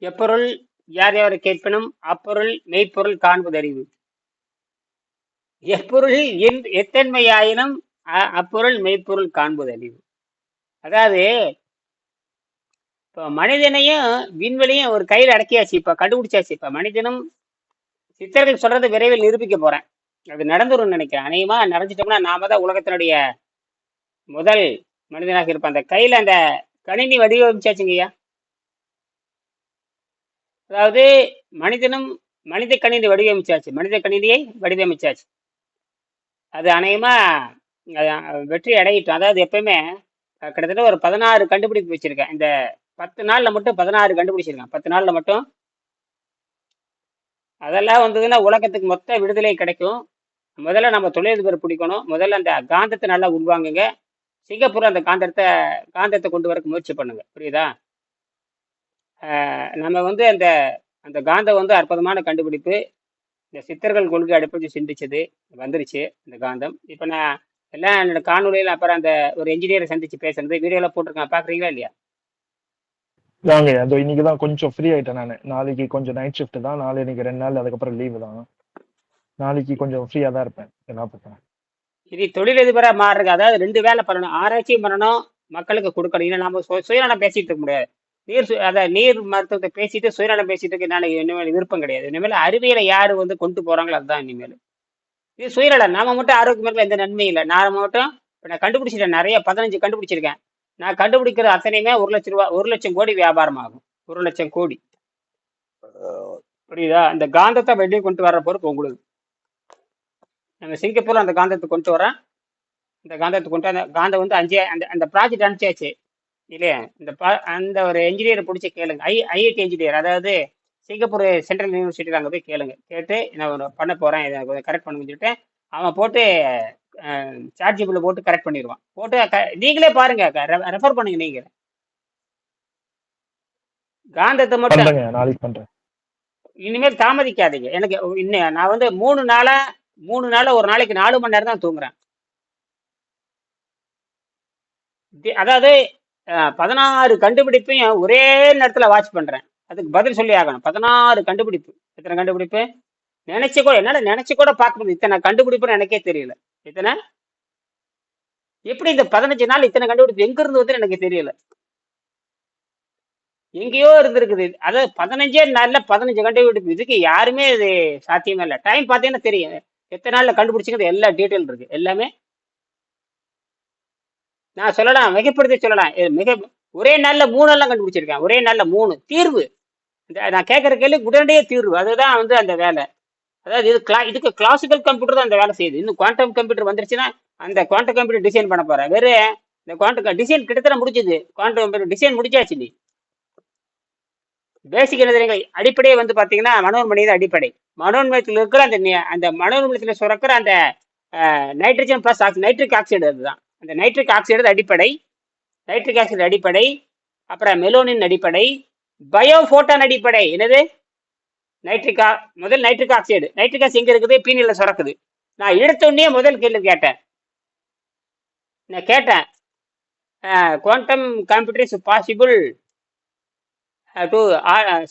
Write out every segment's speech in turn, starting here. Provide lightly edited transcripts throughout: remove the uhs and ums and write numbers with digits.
எப்பொருள் யார் யாரை கேட்பினும் அப்பொருள் மெய்ப்பொருள் காண்பதறிவு. எப்பொருள் எத்தன்மையாயினும் அப்பொருள் மெய்ப்பொருள் காண்பதறிவு. அதாவது இப்போ மனிதனையும் விண்வெளியும் ஒரு கையில் அடக்கியாச்சு, இப்ப கண்டுபிடிச்சாச்சு. இப்ப மனிதனும் சித்தர்கள் சொல்றதை விரைவில் நிரூபிக்க போறேன். அது நடந்துரும் நினைக்கிறேன். அநேகமா நடந்துட்டோம்னா நாம தான் உலகத்தினுடைய முதல் மனிதனாக இருப்பான். அந்த கையில அந்த கணினி வடிவமைச்சாச்சுங்கய்யா. அதாவது மனிதனும் மனித கணினி வடிவமைச்சாச்சு, மனித கணினியை வடிவமைச்சாச்சு. அது அநேகமா வெற்றி அடையிட்டோம். அதாவது எப்பயுமே கிட்டத்தட்ட ஒரு 16 கண்டுபிடிப்பு வச்சிருக்கேன். இந்த 10 நாள்ல மட்டும் 16 கண்டுபிடிச்சிருக்கேன். 10 நாள்ல மட்டும். அதெல்லாம் வந்ததுன்னா உலகத்துக்கு மொத்த விடுதலை கிடைக்கும். முதல்ல நம்ம தொழிலதிபர் பிடிக்கணும். முதல்ல அந்த காந்தத்தை நல்லா உள்வாங்குங்க. சிங்கப்பூர் அந்த காந்தத்தை கொண்டு வரக்கு முயற்சி பண்ணுங்க. புரியுதா? நம்ம வந்து அந்த அந்த காந்தம் வந்து அற்புதமான கண்டுபிடிப்பு. இந்த சித்தர்கள் கொள்கை அடிப்படை சிந்திச்சது வந்துருச்சு இந்த காந்தம். இப்போ நான் எல்லாம் என்னோட காணொலியில் அப்புறம் அந்த ஒரு என்ஜினியரை சந்திச்சு பேசுறது வீடியோலாம் போட்டிருக்கேன், பாக்குறீங்களா இல்லையா? வாங்க, அதோ இன்னைக்கு தான் கொஞ்சம் ஃப்ரீ ஆயிட்டேன் நான். நாளைக்கு கொஞ்சம் நைட் ஷிஃப்ட் தான், நாளை இன்னைக்கு 2 நாள், அதுக்கப்புறம் லீவு தான். நாளைக்கு கொஞ்சம் ஃப்ரீயா தான் இருப்பேன். என்ன பண்ணுறேன், இது தொழிலதிபரா மாறுறது. அதாவது 2 வேலை பண்ணணும், ஆராய்ச்சியும் பண்ணணும், மக்களுக்கு கொடுக்கணும். இன்னும் நம்ம சுயநலம் பேசிட்டு இருக்க முடியாது. நீர் மருத்துவத்தை பேசிட்டு சுயநலம் பேசிட்டு இருக்க என்னால இனிமேல் விருப்பம் கிடையாது. இனிமேல் அறிவியலை யாரு வந்து கொண்டு போறாங்களோ அதுதான் இனிமேல். இது சுயநலம். நாம மட்டும் ஆரோக்கியமாக எந்த நன்மையும் இல்லை. நான் மட்டும் இப்போ நான் கண்டுபிடிச்சிட்டேன், நிறைய 15 கண்டுபிடிச்சிருக்கேன். நான் கண்டுபிடிக்கிற அத்தனையுமே 1,00,000 ரூபா, 1,00,000 கோடி வியாபாரம் ஆகும். 1,00,000 கோடி. புரியுதா? இந்த காந்தத்தை வெளியே கொண்டு வர்ற பொறுப்பு உங்களுக்கு. நம்ம சிங்கப்பூர்ல அந்த காந்தத்தை கொண்டு வரேன். இந்த காந்தத்தை கொண்டு அந்த காந்தம் வந்து அந்த அந்த ப்ராஜெக்ட் அனுப்பிச்சாச்சு இல்லையா? அந்த ஒரு என்ஜினியரை பிடிச்சி கேளுங்க. ஐஐடி என்ஜினியர், அதாவது சிங்கப்பூர் சென்ட்ரல் யூனிவர்சிட்டியில் அங்கே போய் கேளுங்க. கேட்டு நான் பண்ண போறேன், இதை கரெக்ட் பண்ணுன்னு சொல்லிட்டு அவன் போட்டு சார்ட் ஜிபியில் போட்டு கரெக்ட் பண்ணிடுவான். போட்டு நீங்களே பாருங்க, ரெஃபர் பண்ணுங்க. நீங்க காந்தத்தை மட்டும் நாளைக்கு பண்றேன். இனிமேல் தாமதிக்காதீங்க. எனக்கு இன்னும் நான் வந்து 3 நாளா ஒரு நாளைக்கு 4 மணி நேரம் தான் தூங்குறேன். அதாவது 16 கண்டுபிடிப்பையும் ஒரே நேரத்தில் வாட்ச் பண்றேன். அதுக்கு பதில் சொல்லி ஆகணும். 16 கண்டுபிடிப்பு. எத்தனை கண்டுபிடிப்பு நினைச்சு கூட என்னால நினைச்சு கூட பார்க்க முடியும். இத்தனை கண்டுபிடிப்புன்னு எனக்கே தெரியல. இத்தனை எப்படி இந்த 15 நாள் இத்தனை கண்டுபிடிப்பு எங்க இருந்து வந்து எனக்கு தெரியல. எங்கேயோ இருந்திருக்குது. அதாவது 15 நாள்ல 15 கண்டுபிடிப்பு. இதுக்கு யாருமே இது சாத்தியமே இல்லை. டைம் பார்த்தீங்கன்னா தெரியும் எத்தனை நாள்ல கண்டுபிடிச்சிக்கிறது. எல்லா டீட்டெயில் இருக்கு எல்லாமே. நான் சொல்லலாம், மிகப்படுத்தி சொல்லலாம். ஒரே நாள்ல 3 எல்லாம் கண்டுபிடிச்சிருக்கேன். ஒரே நாள்ல 3 தீர்வு. நான் கேட்கற கேள்வி உடனடியே தீர்வு. அதுதான் வந்து அந்த வேலை. அதாவது இதுக்கு கிளாசிக்கல் கம்ப்யூட்டர் தான் அந்த வேலை செய்யுது. இன்னும் குவாண்டம் கம்ப்யூட்டர் வந்துருச்சுன்னா அந்த குவாண்டம் கம்ப்யூட்டர் டிசைன் பண்ண போறேன். வேற இந்த குவாண்டம் டிசைன் கிட்டத்தட்ட முடிச்சது. குவாண்டம் கம்ப்யூட்டர் டிசைன் முடிச்சாச்சு. நீ பேசிக் என்ன அடிப்படையே வந்து பாத்தீங்கன்னா மனோன்மணிய அடிப்படை. மனோன்மயத்தில் இருக்கிற அந்த மனோன்மயத்தில் சுரக்கிற அந்த நைட்ரஜன் பிளஸ் நைட்ரிக் ஆக்சைடு, அதுதான் அந்த நைட்ரிக் ஆக்சைடு அடிப்படை. நைட்ரிக் ஆக்சைடு அடிப்படை, அப்புறம் மெலோனின் அடிப்படை, பயோபோட்டான் அடிப்படை. என்னது? முதல் நைட்ரிக் ஆக்சைடு. நைட்ரிக் ஆக்சைடு எங்க இருக்குது? பீனில சுரக்குது. நான் எடுத்த உடனே முதல் கேள்வி கேட்டேன். Quantum computer is possible to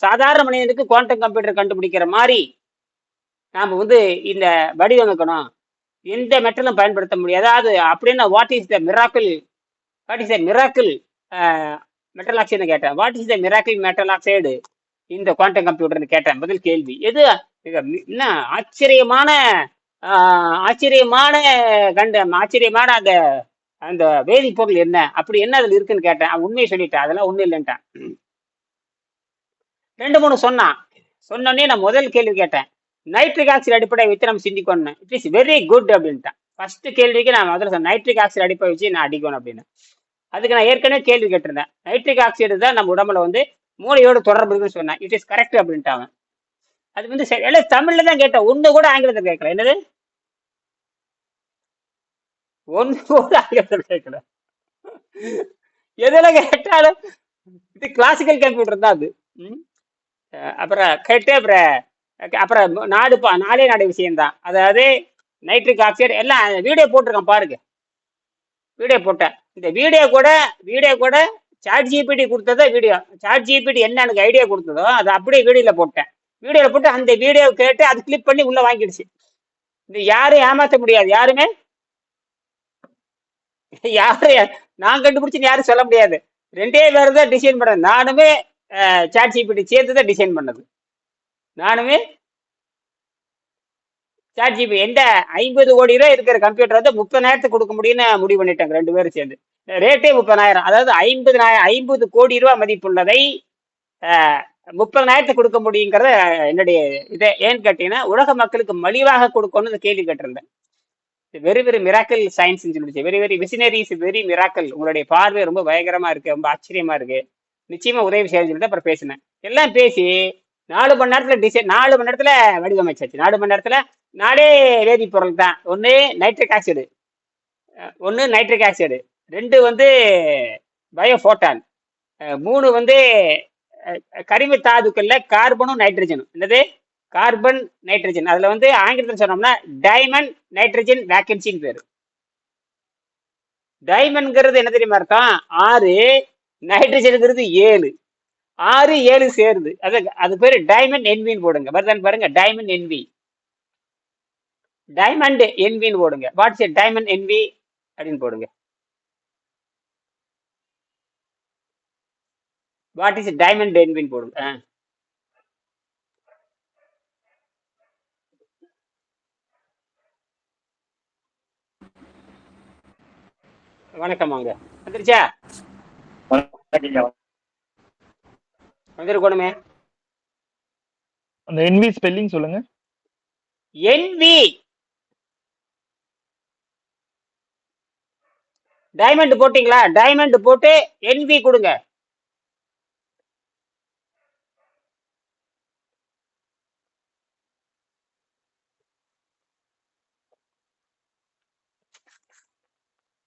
சாதாரண மனிதனுக்கு குவாண்டம் கம்ப்யூட்டர் கண்டுபிடிக்கிற மாதிரி நாம வந்து இந்த வடிவமைக்கணும். எந்த மெட்டலும் பயன்படுத்த முடியாது. அது அப்படின்னா what is the miracle metal oxide கேட்டேன். What is the miracle metal oxide இந்த குவாண்டம் கம்ப்யூட்டர்னு கேட்டேன். முதல் கேள்வி. எது என்ன ஆச்சரியமான அந்த அந்த வேதிப்பொருள் என்ன, அப்படி என்ன அதுல இருக்குன்னு கேட்டேன். அவன் உண்மையை சொல்லிட்டான். அதெல்லாம் ஒண்ணும் இல்லைன்ட்டான். 2-3 சொன்னோடனே நான் முதல் கேள்வி கேட்டேன். நைட்ரிக் ஆக்சைடு அடிப்படை வச்சு நம்ம சிந்திக்கணும். இட் இஸ் வெரி குட் அப்படின்ட்டான். ஃபர்ஸ்ட் கேள்விக்கு நான் முதல்ல சொன்னேன் நைட்ரிக் ஆக்சைடு அடிப்படை வச்சு நான் அடிக்கணும் அப்படின்னு. அதுக்கு நான் ஏற்கனவே கேள்வி கேட்டிருந்தேன். நைட்ரிக் ஆக்சைடு தான் நம்ம உடம்புல வந்து மூளையோட தொடர்பு இருக்குன்னு சொன்னேன். இட் இஸ் கரெக்ட் அப்படின்ட்டாங்க. அது வந்து எல்லாம் தமிழ்ல தான் கேட்டேன். ஒண்ணு கூட ஆங்கிலத்தில் கேட்கல. என்னது? ஒண்ணு கூட ஆங்கிலத்தில் கேட்கல. எதுல கேட்டாலும் இது கிளாசிக்கல் கம்ப்யூட்டர் தான் அது. அப்புறம் கேட்டு அப்புறம் நாடு விஷயம்தான். அதாவது நைட்ரிக் ஆக்சைடு எல்லாம் வீடியோ போட்டிருக்கேன் பாருங்க. வீடியோ போட்டேன். இந்த வீடியோ கூட சாட் ஜிபிடி கொடுத்ததோ வீடியோ, சாட் ஜிபிடி என்ன எனக்கு ஐடியா கொடுத்ததோ அதை அப்படியே வீடியோல போட்டேன். வீடியோல போட்டு அந்த வீடியோ கேட்டு அது கிளிக் பண்ணி உள்ள வாங்கிடுச்சு. இது யாரும் ஏமாத்த முடியாது, யாருமே யாரு நான் கண்டுபிடிச்சுன்னு யாரும் சொல்ல முடியாது. ரெண்டே பேர் தான் டிசைன் பண்ணது. நானுமே சாட் ஜிபிடி சேர்த்து தான் டிசைன் பண்ணது. நானுமே சாட் ஜிபி எந்த 50 கோடி ரூபாய் இருக்கிற கம்ப்யூட்டர் வந்து 30,000 கொடுக்க முடியும்னு முடிவு பண்ணிட்டாங்க ரெண்டு பேரும் சேர்ந்து. ரேட்டே 30,000, அதாவது 50 கோடி ரூபாய் மதிப்புள்ளதை 30,000 கொடுக்க முடியுங்கிறத என்னுடைய இதை ஏன்னு கேட்டீங்கன்னா உலக மக்களுக்கு மலிவாக கொடுக்கணும்னு கேள்வி கேட்டிருந்தேன். வெரி வெரி மிராக்கல் சயின்ஸ் சொல்லிச்சு. Very very visionaries, very miracle. உங்களுடைய பார்வை ரொம்ப பயங்கரமா இருக்கு, ரொம்ப ஆச்சரியமா இருக்கு, நிச்சயமா உதவி செய்ய சொல்லிட்டு அப்புறம் பேசினேன். எல்லாம் பேசி 4 மணி நேரத்துல டிசைன், 4 மணி நேரத்துல வடிவமைச்சாச்சு. 4 மணி நேரத்துல 4 வேதிப்பொருள் தான். ஒன்று நைட்ரிக் ஆக்சைடு, 2 வந்து பயோஃபோட்டான், 3 வந்து கரிம தாதுக்கள்ல கார்பனும் நைட்ரஜனும். என்னது? Carbon nitrogen. அதுல வந்து ஆங்கிலத்தில் சொன்னோம்னா டைமண்ட் நைட்ரஜன் வேக்கன்சின்னு பேரு. டைமண்ட்ங்கிறது என்ன தெரியுமா அர்த்தம்? 6, நைட்ரஜனுங்கிறது 7, 6 7 சேருது. அது பேரு டைமண்ட் என்வின்னு போடுங்க. வருதான்னு பாருங்க. டைமண்ட் என்வி, டைமண்ட் என்வின்னு போடுங்க. வாட்ஸ் ஏ டைமண்ட் என்வி அப்படின்னு போடுங்க. வாட் இஸ் டைமண்ட் என்வின்னு போடுங்க. வணக்கம். வாங்க. வந்துருச்சா? வந்துருக்கணுமே. அந்த என்வி ஸ்பெல்லிங் சொல்லுங்க. என்வி, டைமண்ட் போட்டீங்களா? டைமண்ட் போட்டு என்வி கொடுங்க.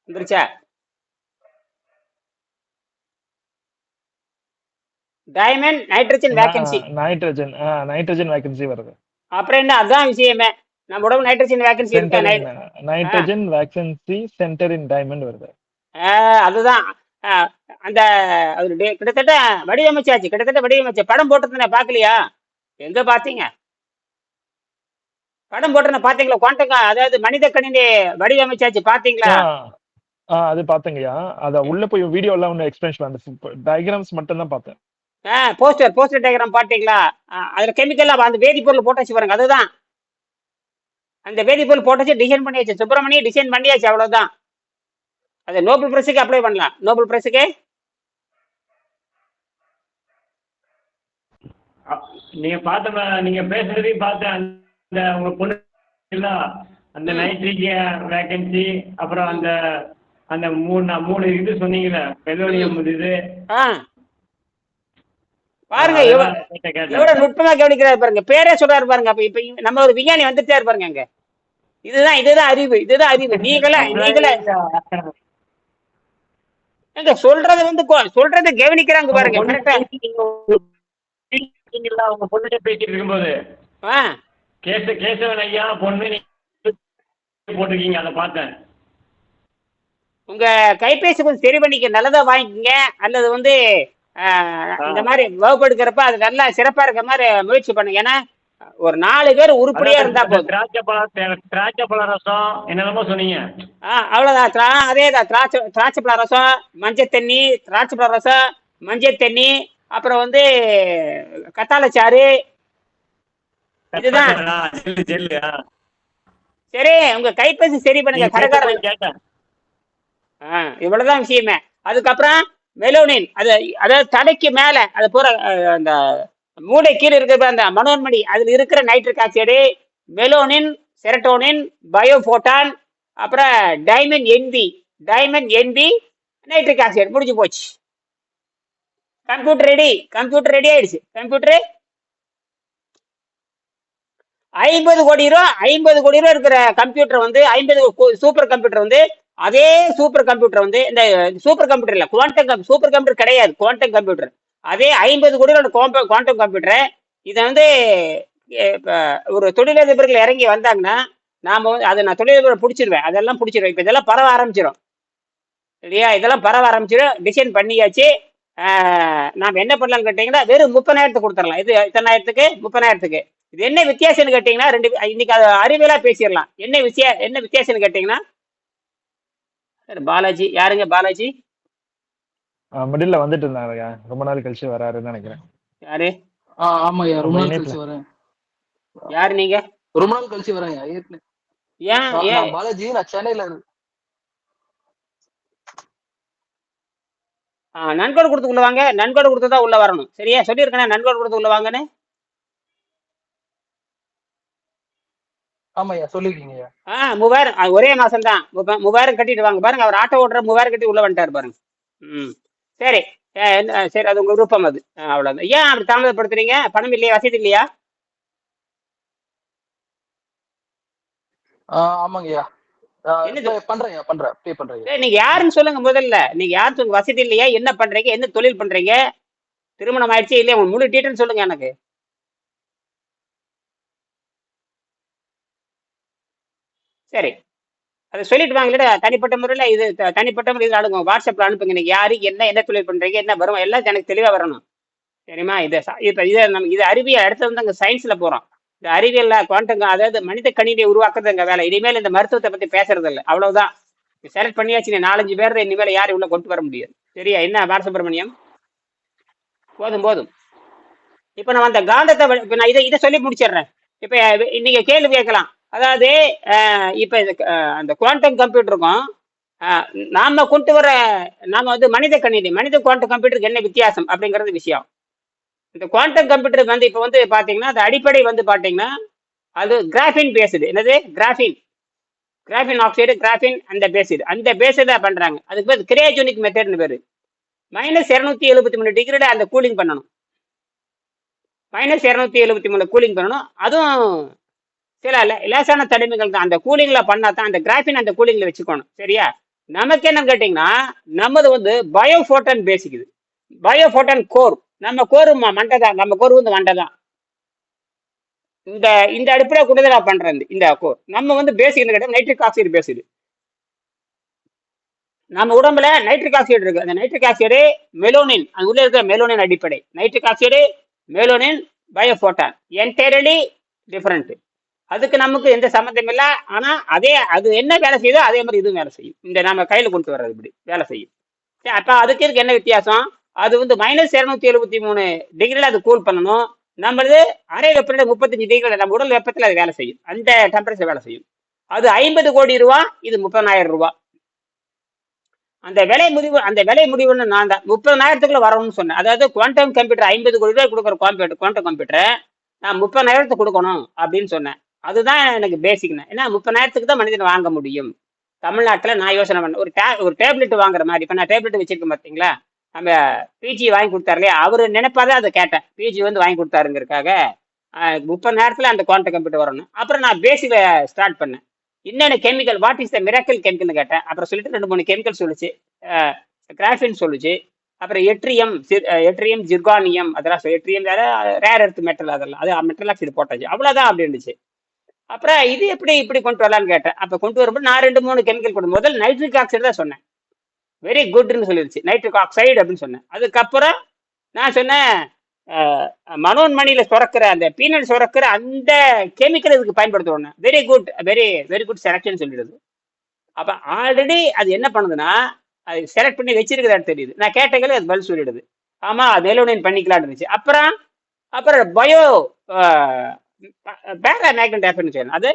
வந்துருச்சா? Diamond nitrogen vacancy. Nitrogen vacancy வருது. அப்புறம் என்ன? அதான் விஷயமே. நம்ம உடம்பு நைட்ரஜன் வேக்கன்சி இருக்கா? Nitrogen vacancy centre in diamond வருது. அதுதான். அந்த கிட்டத்தட்ட வடிவமைச்சாச்சு. கிட்டத்தட்ட வடிவமைச்ச படம் போட்டு பாக்கலையா? எங்க பாத்தீங்க? படம் போட்டு பாத்தீங்களா? குவாண்டம், அதாவது மனித கணினி வடிவமைச்சாச்சு, பாத்தீங்களா? அது பாத்தீங்கயா? அத உள்ள போய் வீடியோ எல்லாம் ஒன்னும் எக்ஸ்பிளேஷன், அந்த டயக்ராம்ஸ் மட்டும் தான் பார்த்தேன். போஸ்டர் டயக்ராம் பாத்தீங்களா? அதுல கெமிக்கல் அந்த வேதிப்பொருள் போட்டாச்சு பாருங்க. அதுதான் அந்த வேதிப்பொருள் போட்டாச்சு, டிசைன் பண்ணியாச்சு. சுப்பிரமணியம் டிசைன் பண்ணியாச்சு, அவ்வளவுதான். அது நோபல் பிரைஸுக்கு அப்ளை பண்ணலாம். நோபல் பிரைஸுக்கு நீங்க பார்த்த, நீங்க பேசுறதையும் பார்த்தேன். அந்த உங்க பொண்ணு அந்த நைட்ரஜன் வேகன்சி, அப்புறம் அந்த அந்த 3 இது சொன்னீங்கல்ல, பெட்ரோலியம் இது. பாருங்க எவ்வளவு நுட்பமா கவனிக்கிறாரு பாருங்க. பேரே சொல்றாரு பாருங்க. அப்ப இப்ப நம்ம ஒரு விஞ்ஞானி வந்துட்டே பாருங்க. அங்க இதுதான் அறிவு, இதுதான் அறிவு. நீங்களே எங்க சொல்றது வந்து சொல்றதை கவனிக்கிறாங்க பாருங்க. உங்க பொண்ணு பேசிட்டு இருக்கும்போது கேசவன் ஐயா பொண்ணு போட்டிருக்கீங்க, அதை பார்த்தேன். உங்க கைபேசி கொஞ்சம் சரி பண்ணிக்க, நல்லதா வாங்கிக்கங்க. அல்லது வந்து இந்த மாதிரி வகுப்படுக்கிறப்ப அது நல்லா சிறப்பா இருக்கிற மாதிரி முயற்சி பண்ணுங்க. ஏன்னா ஒரு 4 பேர் உருப்படியா இருந்தா போதும். திராட்சை பழ ரசம் என்னென்னமோ சொன்னீங்க. அவ்வளவுதான். அதேதான். திராட்சை பழ ரசம், மஞ்சள் தண்ணி, திராட்சை பழ ரசம், மஞ்சள் தண்ணி, அப்புறம் வந்து கத்தாழச்சாறு, இதுதான். சரி, உங்க கைபேசி சரி பண்ணுங்க. கடைக்காரன் இவ்வளவுதான் விஷயமே. அதுக்கப்புறம் மெலோனின், அதாவது தடைக்கு மேல அது பூரா அந்த மூளை கீழே இருக்கிற அந்த மனோன்மணி, அதுல இருக்கிற நைட்ரிக் ஆக்சைடு, மெலோனின், செரட்டோனின், பயோஃபோட்டான், அப்புறம் டைமண்ட் என்வி, நைட்ரிக் ஆக்சைடு. முடிஞ்சு போச்சு. கம்ப்யூட்டர் ரெடி ஆயிடுச்சு. கம்ப்யூட்டர் 50 கோடி ரூபா இருக்கிற கம்ப்யூட்டர் வந்து 50 சூப்பர் கம்ப்யூட்டர் வந்து, அதே சூப்பர் கம்ப்யூட்டர் வந்து இந்த சூப்பர் கம்ப்யூட்டர் இல்ல, குவாண்டம் சூப்பர் கம்ப்யூட்டர் கிடையாது, குவாண்டம் கம்ப்யூட்டர். அதே 50 கோடியோட குவாண்டம் கம்ப்யூட்டர். இதை வந்து ஒரு தொழிலதிபர்கள் இறங்கி வந்தாங்கன்னா நாம வந்து அதை நான் தொழிலதிபரை பிடிச்சிருவேன், அதெல்லாம் பிடிச்சிருவேன். இப்ப இதெல்லாம் பரவ ஆரம்பிச்சிடும். இல்லையா? இதெல்லாம் பரவ ஆரம்பிச்சிடும். டிசைன் பண்ணியாச்சு. நாம் என்ன பண்ணலாம்னு கேட்டீங்கன்னா வெறும் 30,000 கொடுத்துடலாம். இது இத்தனாயிரத்துக்கு 30,000. இது என்ன வித்தியாசம்னு கேட்டீங்கன்னா இன்னைக்கு அது அறிவியலா பேசிடலாம். என்ன வித்தியாசம்னு கேட்டீங்கன்னா பாலாஜி யாருங்க பாலாஜி? மிடில் வந்துட்டு இருந்தாங்க, ரொம்ப நாள் கழிச்சு வராருன்னு நினைக்கிறேன். யாரு? ஆமாய்யா, ரொம்ப நம்ம நாள் இணைப்புல கழிச்சு வரேன். யாரு நீங்க? ரொம்ப நாள் கழிச்சு வரேன்யா. ஏற்கனவே ஏன் ஏன் நான் பாலாஜி, நான் சென்னையில நன்கொடை கொடுத்து உள்ள வாங்க. நன்கொடை கொடுத்து தான் உள்ள வரணும். சரியா சொல்லியிருக்கேன், நன்கொடை கொடுத்து உள்ள வாங்கன்னு. ஆமாய்யா சொல்லிருக்கீங்கய்யா. 3000 ஒரே மாசம் தான். 3000 கட்டிட்டு வாங்க. பாருங்க, அவர் ஆட்டோ ஓட்டுற 3000 கட்டி உள்ள வந்துட்டாரு பாருங்க. ம் சரி. சரி, அது உங்க விருப்பம். அது அவ்வளவுதான். ஏன் அப்படி தாமதப்படுத்துறீங்க? பணம் இல்லையா? வசதி இல்லையா? ஆமாங்கய்யா, என்ன பண்றேன், பே பண்றேன். சரி, நீங்க யாருன்னு சொல்லுங்க முதல்ல. நீங்க யாரு? உங்க வசதி இல்லையா? என்ன பண்றீங்க? என்ன தொழில் பண்றீங்க? திருமணம் ஆயிடுச்சு இல்லையா? உங்க முழு டீட்டெயில் சொல்லுங்க எனக்கு. சரி, அதை சொல்லிட்டு வாங்க. இல்லையா தனிப்பட்ட முறையில் இது தனிப்பட்ட முறையில் அனுப்புங்க. வாட்ஸ்அப்ல அனுப்புங்க. நீங்க யாரு, என்ன தொழில் பண்றீங்க, என்ன வரும், எல்லாம் எனக்கு தெளிவா வரணும். சரிம்மா? இதை நம்ம இது அறிவியல். அடுத்து வந்து அங்கே சயின்ஸ்ல போறோம். இந்த அறிவியல்ல குவாண்டம், அதாவது மனித கணினியை உருவாக்குறது எங்க வேலை. இனிமேல் இந்த மருத்துவத்தை பத்தி பேசுறது இல்லை. அவ்வளவுதான். செலக்ட் பண்ணியாச்சு. நீ 4-5 பேர் இனிமேல் யாரும் உள்ள கொண்டு வர முடியாது. சரியா? என்ன பாலசுப்ரமணியம்? போதும். இப்ப நான் அந்த காந்தத்தை இப்ப நான் இதை சொல்லி முடிச்சிடுறேன். இப்ப நீங்க கேள்வி கேட்கலாம். அதாவது இப்ப அந்த குவாண்டம் கம்ப்யூட்டருக்கும் நாம கொண்டு வர வந்து மனித கணினி, மனித குவாண்டம் கம்ப்யூட்டருக்கு என்ன வித்தியாசம் அப்படிங்கிறது விஷயம். இந்த குவாண்டம் கம்ப்யூட்டர் வந்து இப்ப வந்து பாத்தீங்கன்னா அது அடிப்படை வந்து பாத்தீங்கன்னா அது கிராஃபின் பேசுது. என்னது? கிராஃபின் ஆக்சைடு, கிராஃபின் அந்த பேசுது. அந்த பேஸை பண்றாங்க. அதுக்கு பேர் கிரையோஜெனிக் மெத்தட்னு பேரு. -273 டிகிரில அந்த கூலிங் பண்ணணும். -273 கூலிங் பண்ணணும். அதுவும் சில லேசான தனிமைகள் தான். அந்த கூலிங்ல பண்ணா தான் அந்த கிராஃபின் அந்த கூலிங்ல வச்சுக்கணும். சரியா? நமக்கு என்னன்னு கேட்டீங்கன்னா நமது வந்து பயோஃபோட்டான் பேசிக்குது. பயோஃபோட்டான் கோர். நம்ம கோர் மண்டை தான். நம்ம கோர் வந்து மண்டை தான். இந்த அடிப்படையை கூடுதலா பண்றது இந்த கோர். நம்ம வந்து பேசிக் கேட்டா நைட்ரிக் ஆக்சைடு பேசுது. நம்ம உடம்புல நைட்ரிக் ஆக்சைடு இருக்கு. அந்த நைட்ரிக் ஆக்சைடு மெலோனின், அது உள்ள இருக்கிற மெலோனின் அடிப்படை. Nitric oxide, மெலோனின், பயோஃபோட்டான் entirely different. அதுக்கு நமக்கு எந்த சம்மந்தம் இல்லை. ஆனா அது என்ன வேலை செய்யுதோ அதே மாதிரி இதுவும் வேலை செய்யும். இந்த நம்ம கையில கொண்டு வர்றது இப்படி வேலை செய்யும். அப்ப அதுக்கு இருக்கு என்ன வித்தியாசம்? அது வந்து -273 டிகிரில அது கூல் பண்ணணும். நம்மளது அரை வெப்பநிலை 35 டிகிரி, நம்ம உடல் வெப்பத்தில் அது வேலை செய்யும். அந்த டெம்பரேச்சர் வேலை செய்யும். அது 50 கோடி ரூபா, இது 30,000 ரூபாய். அந்த விலை முடிவுன்னு நான் தான் 30,000க்குள்ள வரணும்னு சொன்னேன். அதாவது குவாண்டம் கம்ப்யூட்டர் 50 கோடி ரூபாய் கொடுக்குற குவாண்டம் கம்ப்யூட்டரை நான் 30,000 கொடுக்கணும் அப்படின்னு சொன்னேன். அதுதான் எனக்கு பேசிக்னா. ஏன்னா 30,000 தான் மனிதன் வாங்க முடியும். தமிழ்நாட்டில் நான் யோசனை பண்ணேன். ஒரு டேப்லெட் வாங்குற மாதிரி. இப்போ நான் டேப்லெட் வச்சிருக்கேன் பார்த்தீங்களா? நம்ம பிஜி வாங்கி கொடுத்தாரு இல்லையா? அவர் நினைப்பாதான் அதை கேட்டேன். பிஜி வந்து வாங்கி கொடுத்தாருங்கிறதுக்காக 30,000 அந்த குவாண்டம் கம்ப்யூட்டர் வரணும். அப்புறம் நான் பேசிக்ல ஸ்டார்ட் பண்ணேன். என்னென்ன chemical, what is the miracle கெமிக்கல்னு கேட்டேன். அப்புறம் சொல்லிட்டு 2-3 கெமிக்கல் சொல்லுச்சு. கிராஃபின் சொல்லுச்சு. அப்புறம் எட்ரியம், ஜிர்கானியம், அதெல்லாம் எட்ரியம் வேற, ரேர் எர்த் மெட்டல், அதெல்லாம் அது மெட்டல் ஆக்சைடு போட்டாச்சு. அவ்வளோதான் அப்படி இருந்துச்சு. அப்புறம் இது இப்படி கொண்டு வரலான்னு கேட்டேன். அப்போ கொண்டு வரும்போது நான் 2-3 கெமிக்கல் கொண்டு முதல் நைட்ரிக் ஆக்சைடு தான் சொன்னேன். வெரி குட்னு சொல்லிருச்சு. நைட்ரிக் ஆக்சைடு அப்படின்னு சொன்னேன். அதுக்கப்புறம் நான் சொன்னேன் மனோன்மணியில சுரக்கிற அந்த பீனட் சுரக்கிற அந்த கெமிக்கல் இதுக்கு பயன்படுத்தணும். வெரி குட் செலக்ஷன் சொல்லிடுது. அப்ப ஆல்ரெடி அது என்ன பண்ணுதுன்னா அது செலக்ட் பண்ணி வச்சிருக்கிறதா தெரியுது. நான் கேட்டங்களே அது பதில் சொல்லிடுது. ஆமா, மெலோனின் பண்ணிக்கலாம்னு இருந்துச்சு. அப்புறம் பயோ பேராமேக்னட் எஃபெக்ட்னு சொல்லணும். அது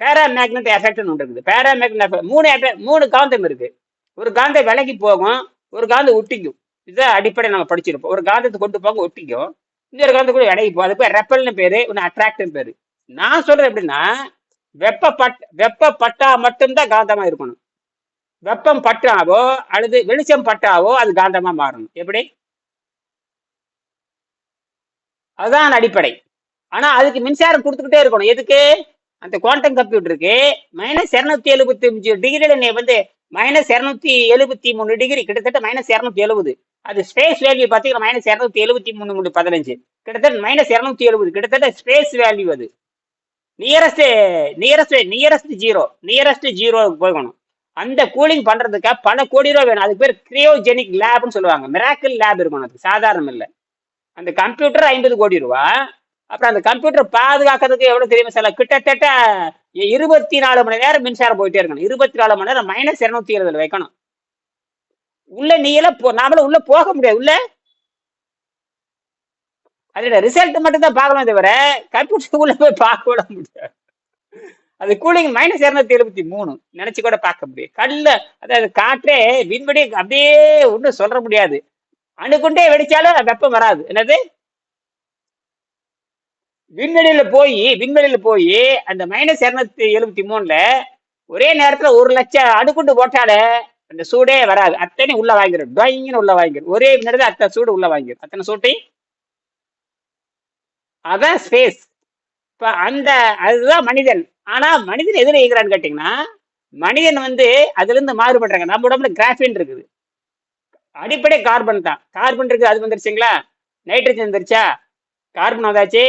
பேராமேக்னட் எஃபெக்ட்னு ஒன்று இருக்குது. பேராமேக்னட் எஃபெக்ட் 3 காந்தம் இருக்கு. ஒரு காந்தம் விலகி போகும், ஒரு காந்தம் ஒட்டிக்கும். இதுதான் அடிப்படை நம்ம படிச்சிருப்போம். ஒரு காந்தத்தை கொண்டு போக ஒட்டிக்கும், இன்னொரு காந்தம் கூட விலகி போகும். அது பேர் ரெப்பல்னு பேரு, ஒன்று அட்ராக்ட்னு பேரு. நான் சொல்றேன் எப்படின்னா வெப்பப்பட்டா மட்டும்தான் காந்தமா இருக்கணும். வெப்பம் பட்டாவோ அல்லது வெளிச்சம் பட்டாவோ அது காந்தமா மாறணும். எப்படி? அதுதான் அடிப்படை. ஆனா அதுக்கு மின்சாரம் கொடுத்துக்கிட்டே இருக்கணும். எதுக்கு? அந்த குவாண்டம் கம்ப்யூட்டருக்கு -275 டிகிரில நீ வந்து -273 டிகிரி, கிட்டத்தட்ட -270. அது ஸ்பேஸ் வேல்யூ பார்த்தீங்கன்னா -273 15 கிட்டத்தட்ட -270, கிட்டத்தட்ட ஸ்பேஸ் வேல்யூ. அது நியரஸ்ட் ஜீரோ போகணும். அந்த கூலிங் பண்றதுக்கு பல கோடி ரூபா வேணும். அதுக்கு பேர் கிரியோஜெனிக் லேப்னு சொல்லுவாங்க. மிராக்கிள் லேப் இருக்கும், அதுக்கு சாதாரணம் இல்லை. அந்த கம்ப்யூட்டர் 50 கோடி ரூபா. அப்புறம் அந்த கம்ப்யூட்டர் பாதுகாக்கிறதுக்கு எவ்வளவு தெரியுமா செலவு? கிட்டத்தட்ட 24 மணி நேரம் மின்சாரம் போயிட்டே இருக்கணும். 24 மணி நேரம் -220 வைக்கணும். உள்ள நீ எல்லாம் நாமளும் உள்ள போக முடியாது. உள்ள அதோட ரிசல்ட் மட்டும் தான் பார்க்கணும் தவிர கம்ப்யூட்டருக்குள்ள போய் பார்க்க விட முடியாது. அது கூலிங் -273 நினைச்சு கூட பார்க்க முடியும். கல்ல அதாவது காற்றே விண்வெளி அப்படியே ஒன்றும் சொல்ற முடியாது. அணுகுண்டே வெடிச்சாலும் வெப்பம் வராது. என்னது விண்வெளியில போய் அந்த -273ல ஒரே நேரத்துல 1 லட்சம் அணுகுண்டு போட்டாலே அந்த சூடே வராது. அத்தனை உள்ள வாங்கிடும். டொயின்னு உள்ள வாங்கிடும். ஒரே நேரத்துல அத்தனை சூடு உள்ள வாங்கிடும். அத்தனை சூட்டி அதான் ஸ்பேஸ். இப்ப அதுதான் மனிதன். ஆனா மனிதன் எதுல இயங்குறான்னு கேட்டீங்கன்னா, மனிதன் அதுல இருந்து மாறுபடுறாங்க. நம்ம உடம்புல கிராஃபின் இருக்குது. அடிப்படை கார்பன் தான். கார்பன் இருக்கு, அது வந்துருச்சுங்களா? நைட்ரஜன் வந்துருச்சா? கார்பன் வந்தாச்சு,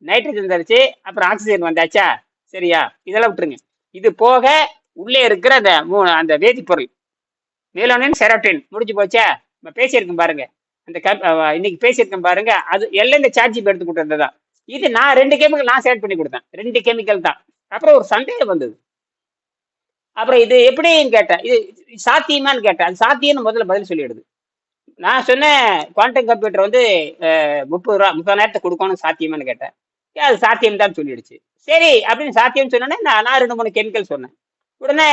நைட்ரஜன் வந்துருச்சு, அப்புறம் ஆக்சிஜன் வந்தாச்சா? சரியா? இதெல்லாம் விட்டுருங்க. இது போக உள்ளே இருக்கிற அந்த வேதிப்பொருள் மேலோனின் செரோட்டின் முடிஞ்சு போச்சா? நம்ம பேசியிருக்கோம் பாருங்க. இன்னைக்கு பேசியிருக்கேன் பாருங்க. அது எல்லாம் இந்த சார்ஜ் எடுத்து கொடுத்ததுதான். இது நான் 2 கெமிக்கல் நான் செலக்ட் பண்ணி கொடுத்தேன். 2 கெமிக்கல் தான். அப்புறம் ஒரு சந்தேகம் வந்தது. அப்புறம் இது எப்படின்னு கேட்டேன். இது சாத்தியமான்னு கேட்டேன். அது சாத்தியம்னு முதல்ல பதில் சொல்லிடுது. நான் சொன்னேன் குவாண்டம் கம்ப்யூட்டர் 30,000 கொடுக்கணும், சாத்தியமானு கேட்டேன். அது சாத்தியம் தான் சொல்லிடுச்சு. சரி அப்படின்னு சாத்தியம் சொன்னோன்னே நான் 2-3 கெமிக்கல் சொன்னேன். உடனே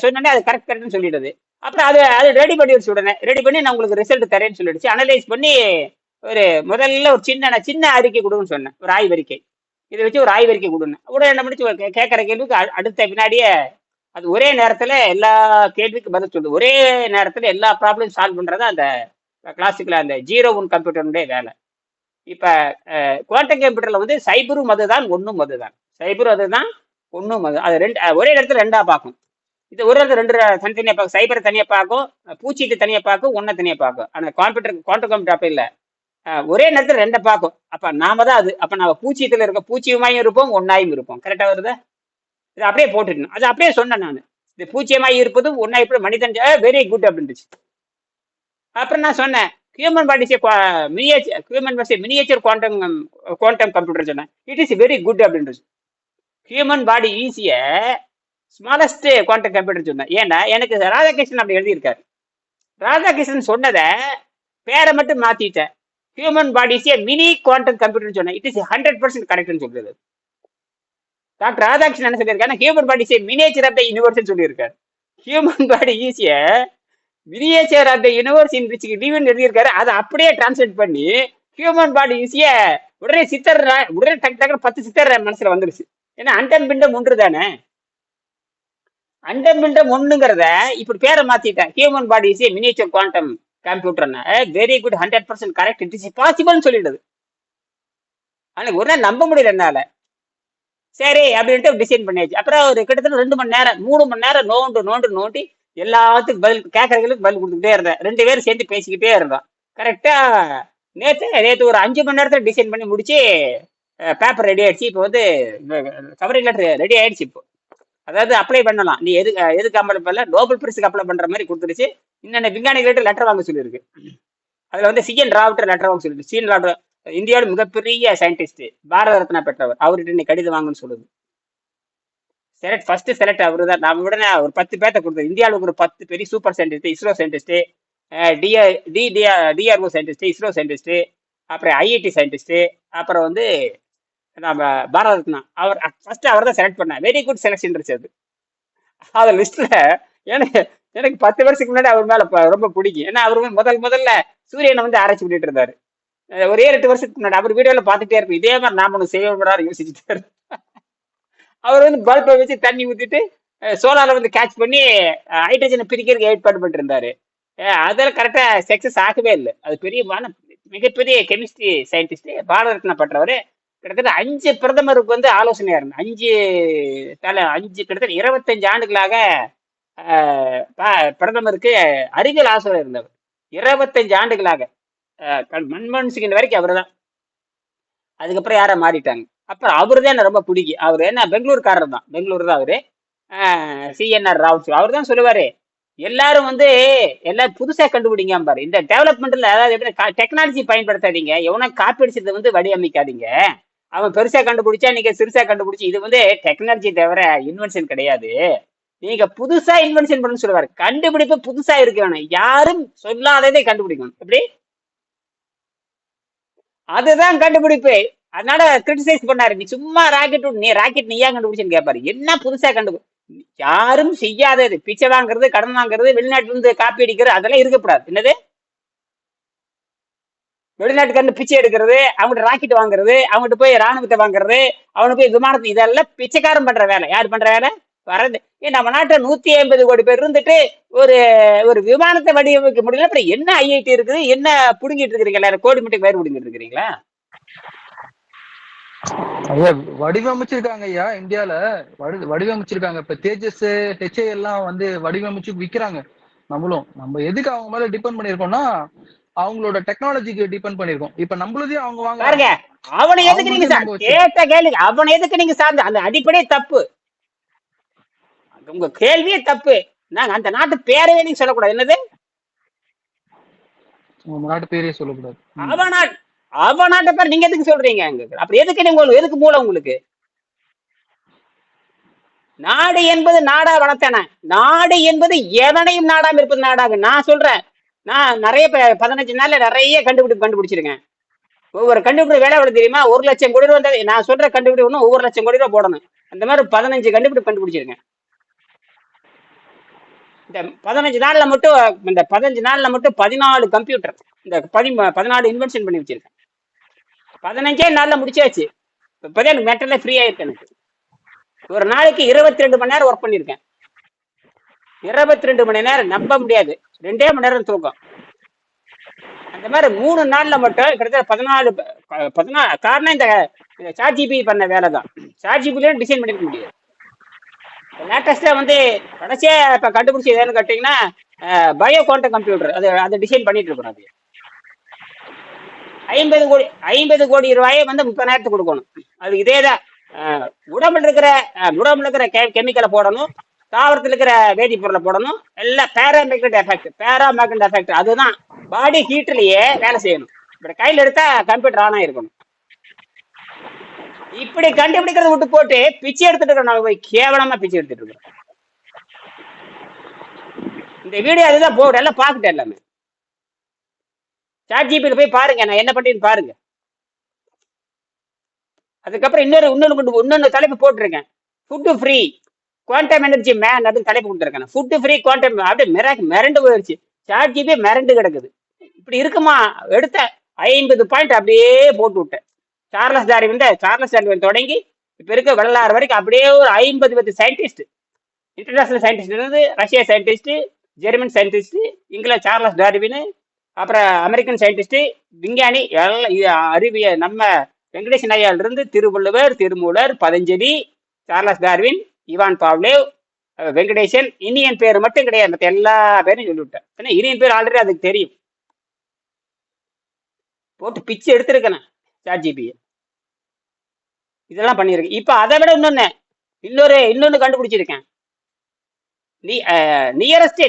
சொன்னோடனே அது கரெக்ட்னு சொல்லிடுது. அப்புறம் அது ரெடி பண்ணி வச்சு உடனே ரெடி பண்ணி நான் உங்களுக்கு ரிசல்ட் தரேன்னு சொல்லிடுச்சு. அனலைஸ் பண்ணி முதல்ல ஒரு சின்ன அறிக்கை கொடுன்னு சொன்னேன். ஒரு ஆய்வறிக்கை. இதை வச்சு ஒரு ஆய்வறிக்கை கொடுங்க. உடனே என்ன பண்ணிச்சு, கேட்குற கேள்விக்கு அடுத்த பின்னாடியே அது ஒரே நேரத்தில் எல்லா கேள்விக்கு பதில் சொல்லுது. ஒரே நேரத்தில் எல்லா ப்ராப்ளம் சால்வ் பண்ணுறது அந்த கிளாசிக்கல அந்த 0-1 கம்ப்யூட்டருடைய வேலை. இப்போ குவாண்டம் கம்ப்யூட்டரில் சைபரும் அதுதான், ஒன்றும் அதுதான். சைபரும் அதுதான், ஒன்றும் அது. அது ஒரே நேரத்தில் 2ஆ பார்க்கும். இது ஒரு இடத்துல 2 தனித்தனியாக பார்க்கும். சைபரை தனியாக பார்க்கும், பூச்சிட்டு தனியாக பார்க்கும், ஒன்றை தனியாக பார்க்கும். ஆனால் குவாண்டம் கம்ப்யூட்டர் அப்போ இல்லை, ஒரே நேரத்தில் 2 பார்க்கும். அப்போ நாம தான் அது. அப்போ நம்ம பூச்சியத்தில் இருக்க பூச்சியமாயும் இருப்போம், ஒன்றாயும் இருப்போம். கரெக்டாக வருதா? இது அப்படியே போட்டுட்டேன். அது அப்படியே சொன்னேன் நான். இது பூச்சியமாய் இருப்பதும் ஒன்றா இருப்பது மனிதன் வெரி குட் அப்படின்ட்டுச்சு. அப்புறம் நான் சொன்னேன் ஹியூமன் பாடிஸே மினியேச்சர் குவாண்டம் கம்ப்யூட்டர் சொன்னேன். இட் இஸ் வெரி குட் அப்படின்றது. Human body ஈஸிய smallest quantum computer சொன்னேன். ஏன்னா எனக்கு ராதாகிருஷ்ணன் அப்படி எழுதியிருக்காரு. ராதாகிருஷ்ணன் சொன்னதை பேரை மட்டும் மாத்திட்டேன். ஹியூமன் பாடிஸே மினி குவாண்டம் கம்ப்யூட்டர் சொன்னேன். இட் இஸ் 100% கரெக்ட்னு சொல்றது. டாக்டர் ராதாகிருஷ்ணன் என்ன சொல்லியிருக்காரு, human body is miniature of the universe சொல்லியிருக்காரு. Human body is a miniature of the universe in which லிவ்னு எழுதியிருக்காரு. அதை அப்படியே டிரான்ஸ்லேட் பண்ணி ஹியூமன் பாடி ஈஸிய உடனே டக்கு 10 சித்தர் மனசுல வந்துருச்சு. ஏன்னா அண்டம் பிண்டம் ஒன்று தானே. அண்டம் பிண்டம் ஒண்ணுங்கிறத இப்படி பேரை மாத்திட்டேன். Human body is miniature quantum கம்ப்யூட்டர்னா very good 100% correct, it is பாசிபிள்னு சொல்லிடுது. ஆனால் ஒரு நாள் நம்ப முடியல என்னால. சரி அப்படின்ட்டு டிசைன் பண்ணியாச்சு. அப்புறம் ஒரு கிட்டத்தட்ட 2 மணி நேரம் 3 மணி நேரம் நோண்டி எல்லாத்துக்கும் பதில் கேட்கறதுக்கு பதில் கொடுத்துக்கிட்டே இருந்தேன். 2 பேரும் சேர்ந்து பேசிக்கிட்டே இருந்தோம். கரெக்டா நேற்று ஒரு 5 மணி நேரத்தில் டிசைன் பண்ணி முடிச்சு பேப்பர் ரெடி ஆயிடுச்சு. இப்போ கவரிங் லெட்டர் ரெடி ஆயிடுச்சு. இப்போ அதாவது அப்ளை பண்ணலாம். நீ எதுக்கு அப்ளை பண்ணல, நோபல் பிரைஸுக்கு அப்ளை பண்ற மாதிரி கொடுத்துருச்சு. இன்னொன்று விஞ்ஞானிகிட்ட லெட்டர் வாங்க சொல்லியிருக்கு. அதுல CN ராவ் லெட்டர் வாங்க சொல்லியிருக்கு. CN ராவ் இந்தியாவோட மிகப்பெரிய சயின்டிஸ்ட், பாரத ரத்னா பெற்றவர். அவர்கிட்ட நீ கடிதம் வாங்கன்னு சொல்லுது. ஃபர்ஸ்ட் செலக்ட் அவரு தான். நான் உடனே ஒரு 10 பேர்த்த கொடுத்தேன். இந்தியாவுக்கு ஒரு 10 பெரிய super scientist, ISRO scientist, DRO scientist, ISRO scientist, அப்புறம் IIT சயின்டிஸ்ட், அப்புறம் நம்ம பாரத ரத்னா அவர் ஃபர்ஸ்ட் அவர் தான் செலக்ட் பண்ணேன். வெரி குட் செலக்ஷன் இருந்துச்சு. அது லிஸ்ட்ல எனக்கு 10 வருஷத்துக்கு முன்னாடி அவர் மேல ரொம்ப பிடிக்கும். ஏன்னா அவர் முதல்ல சூரியனை ஆராய்ச்சி பண்ணிட்டு இருந்தாரு. ஒரு 7-8 வருஷத்துக்கு முன்னாடி அவர் வீடியோல பார்த்துட்டே இருப்பேன். இதே மாதிரி நாம ஒன்று செய்ய யோசிச்சுட்டே இருப்பேன். அவர் பல்பை வச்சு தண்ணி ஊத்திட்டு சோலார கேட்ச் பண்ணி ஹைட்ரஜனை பிரிக்கிறதுக்கு ஏற்பாடு பண்ணிட்டு இருந்தாரு. அதெல்லாம் கரெக்டா சக்சஸ் ஆகவே இல்லை. அது மிகப்பெரிய கெமிஸ்ட்ரி சயின்டிஸ்ட், பாரத ரத்னா பெற்றவர். கிட்டத்தட்ட 5 பிரதமருக்கு ஆலோசனையா இருந்தேன். 5 கிட்டத்தட்ட 25 ஆண்டுகளாக பிரதமருக்கு அறிவியல் ஆலோசனை இருந்தவர். 25 ஆண்டுகளாக மன்மோகன் சிங் வரைக்கும் அவர் தான். அதுக்கப்புறம் யாரை மாறிட்டாங்க. அப்புறம் அவரு தான் எனக்கு ரொம்ப பிடிக்கும். அவர் என்ன பெங்களூர்காரர் தான். பெங்களூர் தான் அவரு. CNR ராவ் அவர் தான் சொல்லுவாரு, எல்லாரும் வந்து எல்லாம் புதுசா கண்டுபிடிங்க பாரு. இந்த டெவலப்மெண்ட்ல அதாவது எப்படி டெக்னாலஜி பயன்படுத்தாதீங்க. எவனா காப்பி அடிச்சதை வந்து வடிவமைக்காதீங்க. அவன் பெருசா கண்டுபிடிச்சா நீங்க சிறுசா கண்டுபிடிச்சு, இது வந்து டெக்னாலஜி தவிர இன்வென்ஷன் கிடையாது. நீங்க புதுசா இன்வென்ஷன் பண்ணு சொல்லுவாரு. கண்டுபிடிப்பு புதுசா இருக்க வேணும். யாரும் சொல்லாததை கண்டுபிடிக்கணும். எப்படி? அதுதான் கண்டுபிடிப்பு. அதனால கிரிட்டிசைஸ் பண்ணாரு. நீ சும்மா ராக்கெட் நீ ராக்கெட் நீயா கண்டுபிடிச்சேன்னு கேட்பாரு. என்ன புதுசா யாரும் செய்யாதது. பிச்சை வாங்குறது, கடன் வாங்குறது, வெளிநாட்டுல இருந்து காப்பி அடிக்கிறது, அதெல்லாம் இருக்கக்கூடாது. என்னது? வெளிநாட்டுக்காரன் பிச்சை எடுக்கிறது, அவங்ககிட்ட ராக்கெட் வாங்குறது, அவங்ககிட்ட போய் ராணுவத்தை வாங்குறது, அவனுக்கு போய் விமானத்தை, இதெல்லாம் பிச்சைக்காரன் பண்ற வேலை. யார் பண்ற வேலை? வரது. நம்ம நாட்டுல 150 கோடி பேர் இருந்துட்டு ஒரு ஒரு விமானத்தை வடிவமைக்க முடியல. அப்புறம் என்ன ஐஐடி இருக்குது? என்ன புடுங்கிட்டு இருக்கிறீங்களா? கோடி மட்டும் பேர் புடுங்கிட்டு இருக்கிறீங்களா? ஐயா வடிவமைச்சிருக்காங்க ஐயா, இந்தியால வடிவமைச்சிருக்காங்க. இப்ப தேஜஸ் ஹெச்ஏ எல்லாம் வந்து வடிவமைச்சு விக்கிறாங்க. நம்ம எதுக்கு அவங்க மேல டிபெண்ட் பண்ணிருக்கோம்னா அவங்களோட டெக்னாலஜிக்கு டிபெண்ட் பண்ணிருக்கோம். இப்ப நம்மளதையும் அவங்க பாருங்க, வாங்குறாங்க. அவனை எதுக்கு நீங்க கேட்ட கேள்வி, அவனை எதுக்கு நீங்க சார்ந்த அந்த அடிப்படையே தப்பு. உங்க கேள்வியே தப்பு. நாங்க அந்த நாட்டு பேரவே நீங்க சொல்லக்கூடாது. என்னது? நம்ம நாட்டு பேரே சொல்லக்கூடாது. அவ நாட்டை பேர் நீங்க எதுக்கு சொல்றீங்க? அப்படி எதுக்கு நீங்க எதுக்கு மூலம் உங்களுக்கு? நாடு என்பது நாடா வளர்த்தன. நாடு என்பது எவனையும் நாடாம இருப்பது நாடாக. நான் சொல்றேன். நான் நிறைய 15 நாள்ல நிறைய கண்டுபிடிச்சிருக்கேன். ஒவ்வொரு கண்டுபிடி வேலை எவ்வளவு தெரியுமா? 1 லட்சம் கோடி ரூபாய் வந்தது. நான் சொல்ற கண்டுபிடி ஒன்றும் ஒவ்வொரு லட்சம் கோடி ரூபாய் போடணும். அந்த மாதிரி 15 கண்டுபிடிச்சிருக்கேன். இந்த 15 நாள்ல மட்டும் 14 கம்ப்யூட்டர், இந்த 14 இன்வென்ஷன் பண்ணி வச்சிருக்கேன். 15 நாள்ல முடிச்சாச்சு. இப்பதான் எனக்கு மெட்டர்ல ஃப்ரீ ஆயிருக்கு. எனக்கு ஒரு நாளைக்கு 22 மணி நேரம் ஒர்க் பண்ணிருக்கேன். 22 மணி நேரம் நம்ப முடியாது. 2 மணி நேரம் தூக்கம். அந்த மாதிரி 3 நாள்ல மட்டும் கிட்டத்தட்ட 14 காரணம் இந்த சாட்ஜிபி பண்ண வேலை தான். சாட்ஜிபில டிசைன் பண்ணிக்க முடியாது. லேட்டஸ்டா வந்து கடைசியா இப்ப கண்டுபிடிச்சி எதுன்னு கேட்டீங்கன்னா பயோ குவாண்டம் கம்ப்யூட்டர். அதை டிசைன் பண்ணிட்டு இருக்கிறோம். அது 50 கோடி ரூபாயை வந்து 30,000 கொடுக்கணும். அது இதேதான். உடம்புல இருக்கிற கெமிக்கலை போடணும், தாவரத்தில் இருக்கிற வேதிப்பொருளை போடணும். எல்லாம் பேராமேக்னெட் எஃபெக்ட். அதுதான் பாடி ஹீட்லயே வேலை செய்யணும். இப்படி கையில் எடுத்தா கம்ப்யூட்டர் ஆன் ஆயிருக்கணும். இப்படி கண்டுபிடிக்கிறத விட்டு போட்டு பிச்சை எடுத்துட்டு இருக்கோம். நம்ம போய் கேவலமா பிச்சை எடுத்துட்டு இருக்கோம். இந்த வீடியோ அதுதான் போடு, எல்லாம் பார்த்துட்டேன். எல்லாமே சாட்ஜிபியில் போய் பாருங்க, நான் என்ன பண்ணின்னு பாருங்க. அதுக்கப்புறம் இன்னொன்னு தலைப்பு போட்டிருக்கேன். Food free quantum energy man அப்படின்னு தலைப்பு கொடுத்துருக்கேன். ஃபுட்டு ஃப்ரீ குவாண்டம் அப்படியே மிரண்டு போயிடுச்சு. சாட்ஜிபி மிரண்டு கிடக்குது. இப்படி இருக்குமா? எடுத்த 50 பாயிண்ட் அப்படியே போட்டு விட்டேன். சார்லஸ் டார்வின் தொடங்கி இப்ப இருக்க வரலாறு வரைக்கும் அப்படியே ஒரு 50 சயின்டிஸ்ட், இன்டர்நேஷனல் சயின்டிஸ்ட் இருந்து ரஷ்யா சயின்டிஸ்ட், ஜெர்மன் சயின்டிஸ்ட், இங்கிலாந்து சார்லஸ் டார்வின், அப்புறம் அமெரிக்கன் சயின்டிஸ்ட், விஞ்ஞானி எல்லாம் அறிவியல். நம்ம வெங்கடேசன் ஐயால இருந்து Thiruvalluvar, Thirumoolar, Patanjali, Charles Darwin, Ivan Pavlov, Venkatesan. இனியன் பேர் மட்டும் கிடையாது, மற்ற எல்லா பேரும் சொல்லிவிட்டேன். ஏன்னா இனியன் பேர் ஆல்ரெடி அதுக்கு தெரியும். போட்டு பிச்சு எடுத்திருக்கேன் சாட்ஜிபி. இதெல்லாம் பண்ணியிருக்கேன். இப்ப அதை விட இன்னொன்னு கண்டுபிடிச்சிருக்கேன். நியரஸ்ட்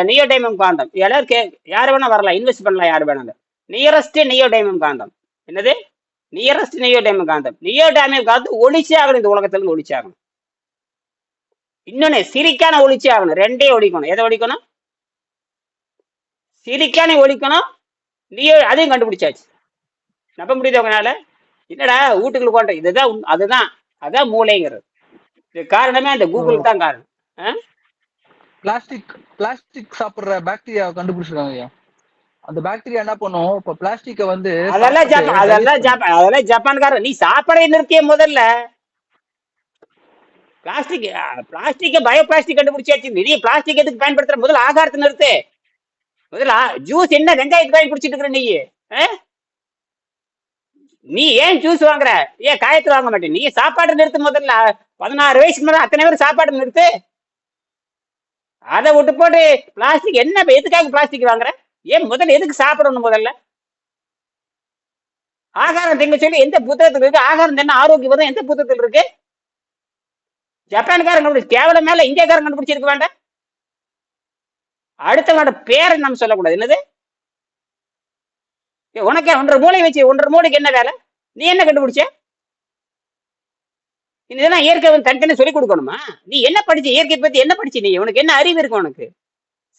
நியோடைமம் காந்தம். யாரு வேணா வரலாம், இன்வெஸ்ட் பண்ணலாம், யாரு வேணாலும். நியரஸ்ட் நியோடைமம் காந்தம். என்னது? நியரஸ்ட் நியோடைமம் காந்தம். நியோடைமம் காந்தம் ஒளிச்சு ஆகணும். இந்த உலகத்துல இருந்து ஒளிச்சு ஆகணும். இன்னொன்னு சிலிக்கான ஒளிச்சு ஆகணும். 2 ஒழிக்கணும். எதை ஒழிக்கணும்? சிலிக்கானை ஒழிக்கணும். அதையும் கண்டுபிடிச்சாச்சு. நம்ப முடியுது உங்களால? என்னடா வீட்டுக்குள்ள கொண்ட அதான் மூளைங்கிறது. இது காரணமே அந்த கூகுள் தான் காரணம். பிளாஸ்டிக் சாப்பிடுற பாக்டீரியா கண்டுபிடிச்சிருக்காங்க. அந்த பாக்டீரியா என்ன பண்ணும்? இப்ப பிளாஸ்டிக்க வந்து அதெல்லாம் ஜப்பான்காரன். நீ சாப்பிட நிறுத்திய முதல்ல பிளாஸ்டிக் பயோ பிளாஸ்டிக் கண்டுபிடிச்சாச்சு. நீ பிளாஸ்டிக் எதுக்கு பயன்படுத்துற? முதல்ல ஆகாரத்தை நிறுத்து. முதல்ல ஜூஸ் என்ன வெங்காயத்துக்கு பயன்படுத்திட்டு இருக்கிற? நீ ஏன் ஜூஸ் வாங்குற? ஏன் காயத்துல வாங்க மாட்டேன்? நீ சாப்பாடு நிறுத்து முதல்ல. 16 வயசுக்கு மேல அத்தனை பேர் சாப்பாடு நிறுத்து. அதை விட்டு போட்டு பிளாஸ்டிக் என்ன? எதுக்காக பிளாஸ்டிக் வாங்குற? ஏன் முதல்ல எதுக்கு சாப்பிடணும்? முதல்ல ஆகாரம் திங்க சொல்லி எந்த புத்தகத்தில் இருக்கு? ஆகாரம் தின்ன ஆரோக்கியம் எந்த புத்தகத்தில் இருக்கு? ஜப்பான்காரன் கண்டுபிடிச்சு கேவலம் மேல இந்தியாக்காரன் கண்டுபிடிச்சிருக்க வேண்டாம்? அடுத்தவனோட பேரை நம்ம சொல்லக்கூடாது. என்னது உனக்கு ஒன்றரை மூளை வச்சு ஒன்றரை மூளைக்கு என்ன வேலை? நீ என்ன கண்டுபிடிச்ச? இதெல்லாம் இயற்கை வந்து தனித்தனி சொல்லிக் கொடுக்கணுமா? நீ என்ன படிச்ச? இயற்கை பத்தி என்ன படிச்சு? நீ உனக்கு என்ன அறிவு இருக்கு உனக்கு?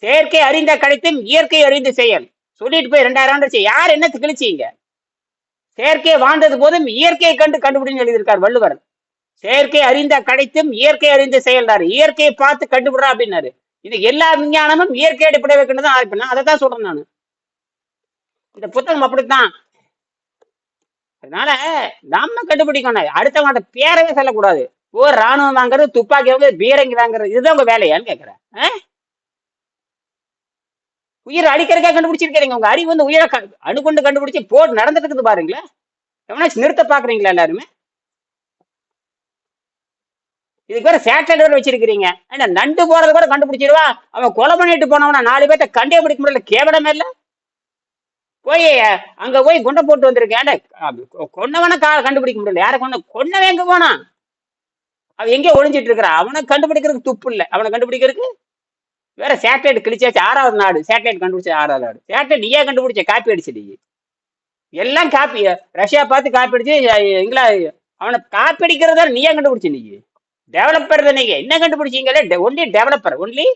செயற்கை அறிந்த கழித்தும் இயற்கை அறிந்து செயல் சொல்லிட்டு போய் 2000 ஆண்டு யார் என்ன கிழிச்சிங்க? செயற்கை வாழ்ந்தது போதும் இயற்கையை கண்டுபிடின்னு எழுதியிருக்கார் வள்ளுவர். செயற்கை அறிந்த கடைத்தும் இயற்கை அறிந்து செயல்றாரு. இயற்கையை பார்த்து கண்டுபிடுறா அப்படின்னாரு. இது எல்லா விஞ்ஞானமும் இயற்கை அடிப்படை வைக்கணும் ஆரம்பினா அதை தான் சொல்றேன் நான். இந்த புத்தகம் அப்படித்தான். அதனால நம்ம கண்டுபிடிக்கணும். அடுத்தவங்க பேரவே சொல்லக்கூடாது. ராணுவம் வாங்குறது, துப்பாக்கி வாங்குறது, பீரங்கி வாங்குறது, இதுதான் உங்க வேலையான்னு கேட்கிறேன். உயிரை அடிக்கிறதுக்காக கண்டுபிடிச்சிருக்கிறீங்க. உங்க அறிவு வந்து உயிரை அணுகொண்டு கண்டுபிடிச்சு போட்டு நடந்துட்டு இருக்குது பாருங்களேன். எவனா நிறுத்த பாக்குறீங்களா எல்லாருமே? இதுக்கு வேற சேட்டலைட் வேற வச்சிருக்கிறீங்க. நண்டு போறது கூட கண்டுபிடிச்சிருவா. அவன் கொலை பண்ணிட்டு போனவனா 4 பேர்த்த கண்டே பிடிக்க முடியல. கேவலமே இல்ல. போய் அங்க போய் குண்டை போட்டு வந்திருக்கேன். கொன்னவன கண்டுபிடிக்க முடியல. யாரை கொன்னவன் எங்க போனா? அவன் எங்கே ஒளிஞ்சிட்டு இருக்கிறான். அவனை கண்டுபிடிக்கிறதுக்கு துப்பு இல்லை. அவனை கண்டுபிடிக்கிறதுக்கு வேற சேட்டலைட் கிழிச்சாச்சு. 6வது நாடு சேட்டலைட் கண்டுபிடிச்ச 6வது நாடு. சேட்டலைட் நீயே கண்டுபிடிச்ச, காப்பி அடிச்சு நீ எல்லாம் காப்பி. ரஷ்யா பார்த்து காப்பி அடிச்சு அவனை காப்பி அடிக்கிறத நீயே கண்டுபிடிச்ச. நீ டெவலப்பர் நீங்க என்ன கண்டுபிடிச்சீங்களே? Only developer. ஒன்லி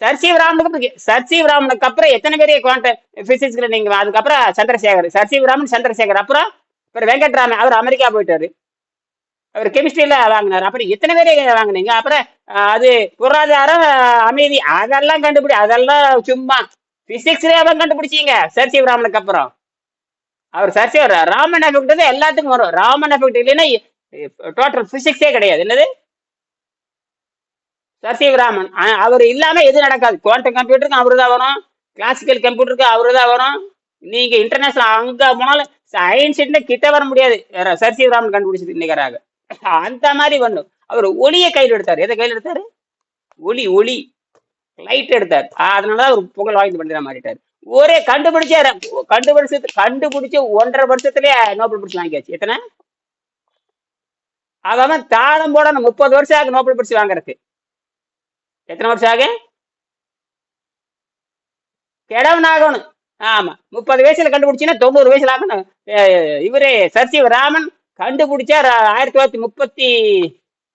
சர்சீவ் ராமனுக்கு அப்புறம் எத்தனை பேர் குவாண்டம் பிசிக்ஸ்ல நீங்க? அதுக்கப்புறம் சந்திரசேகர், சர்சீவ் ராமன், சந்திரசேகர், அப்புறம் வெங்கட்ராமன். அவர் அமெரிக்கா போயிட்டாரு. அவர் கெமிஸ்ட்ரியில வாங்கினார். அப்புறம் எத்தனை பேரை வாங்கினீங்க? அப்புறம் அது பொருளாதாரம், அமைதி, அதெல்லாம் அதெல்லாம் சும்மா பிசிக்ஸ்லயே அவன் கண்டுபிடிச்சீங்க சர்சீவ் ராமனுக்கு அப்புறம். அவர் சர்சீவ் ராமன் எஃபெக்ட் எல்லாத்துக்கும் வரும். ராமன் எஃபெக்ட் இல்லைன்னா டோட்டல் பிசிக்ஸே கிடையாது. என்னது சர்சீவ் ராமன் அவர் இல்லாம எது நடக்காது. குவாண்டம் கம்ப்யூட்டருக்கு அவரு தான் வரும், கிளாசிக்கல் கம்ப்யூட்டருக்கு அவரு தான் வரும். நீங்க இன்டர்நேஷனல் அங்க போனாலும் சயின்ஸ் கிட்ட வர முடியாது. சர்சீவ் ராமன் கண்டுபிடிச்சது நிகராக. அந்த மாதிரி பண்ணும். அவர் ஒளியை கையில் எடுத்தார். எதை கையில் எடுத்தாரு? ஒளி லைட் எடுத்தார். அதனாலதான் அவர் புகழ் வாய்ந்து பண்ற மாறிட்டார். ஒரே கண்டுபிடிச்ச 1.5 வருஷத்துலயே நோபல் பரிசு வாங்கியாச்சு. எத்தனை? அவன் தாளம் போட 30 வருஷம் ஆகும் நோபல் பரிசு வாங்குறதுக்கு. எத்தனை வருஷம் ஆகும்? கிழவன் ஆகணும். ஆமா, 30 வயசுல கண்டுபிடிச்சுன்னா 90 வயசுல ஆகணும். இவரே சர்சீவ் ராமன் கண்டுபிடிச்சார்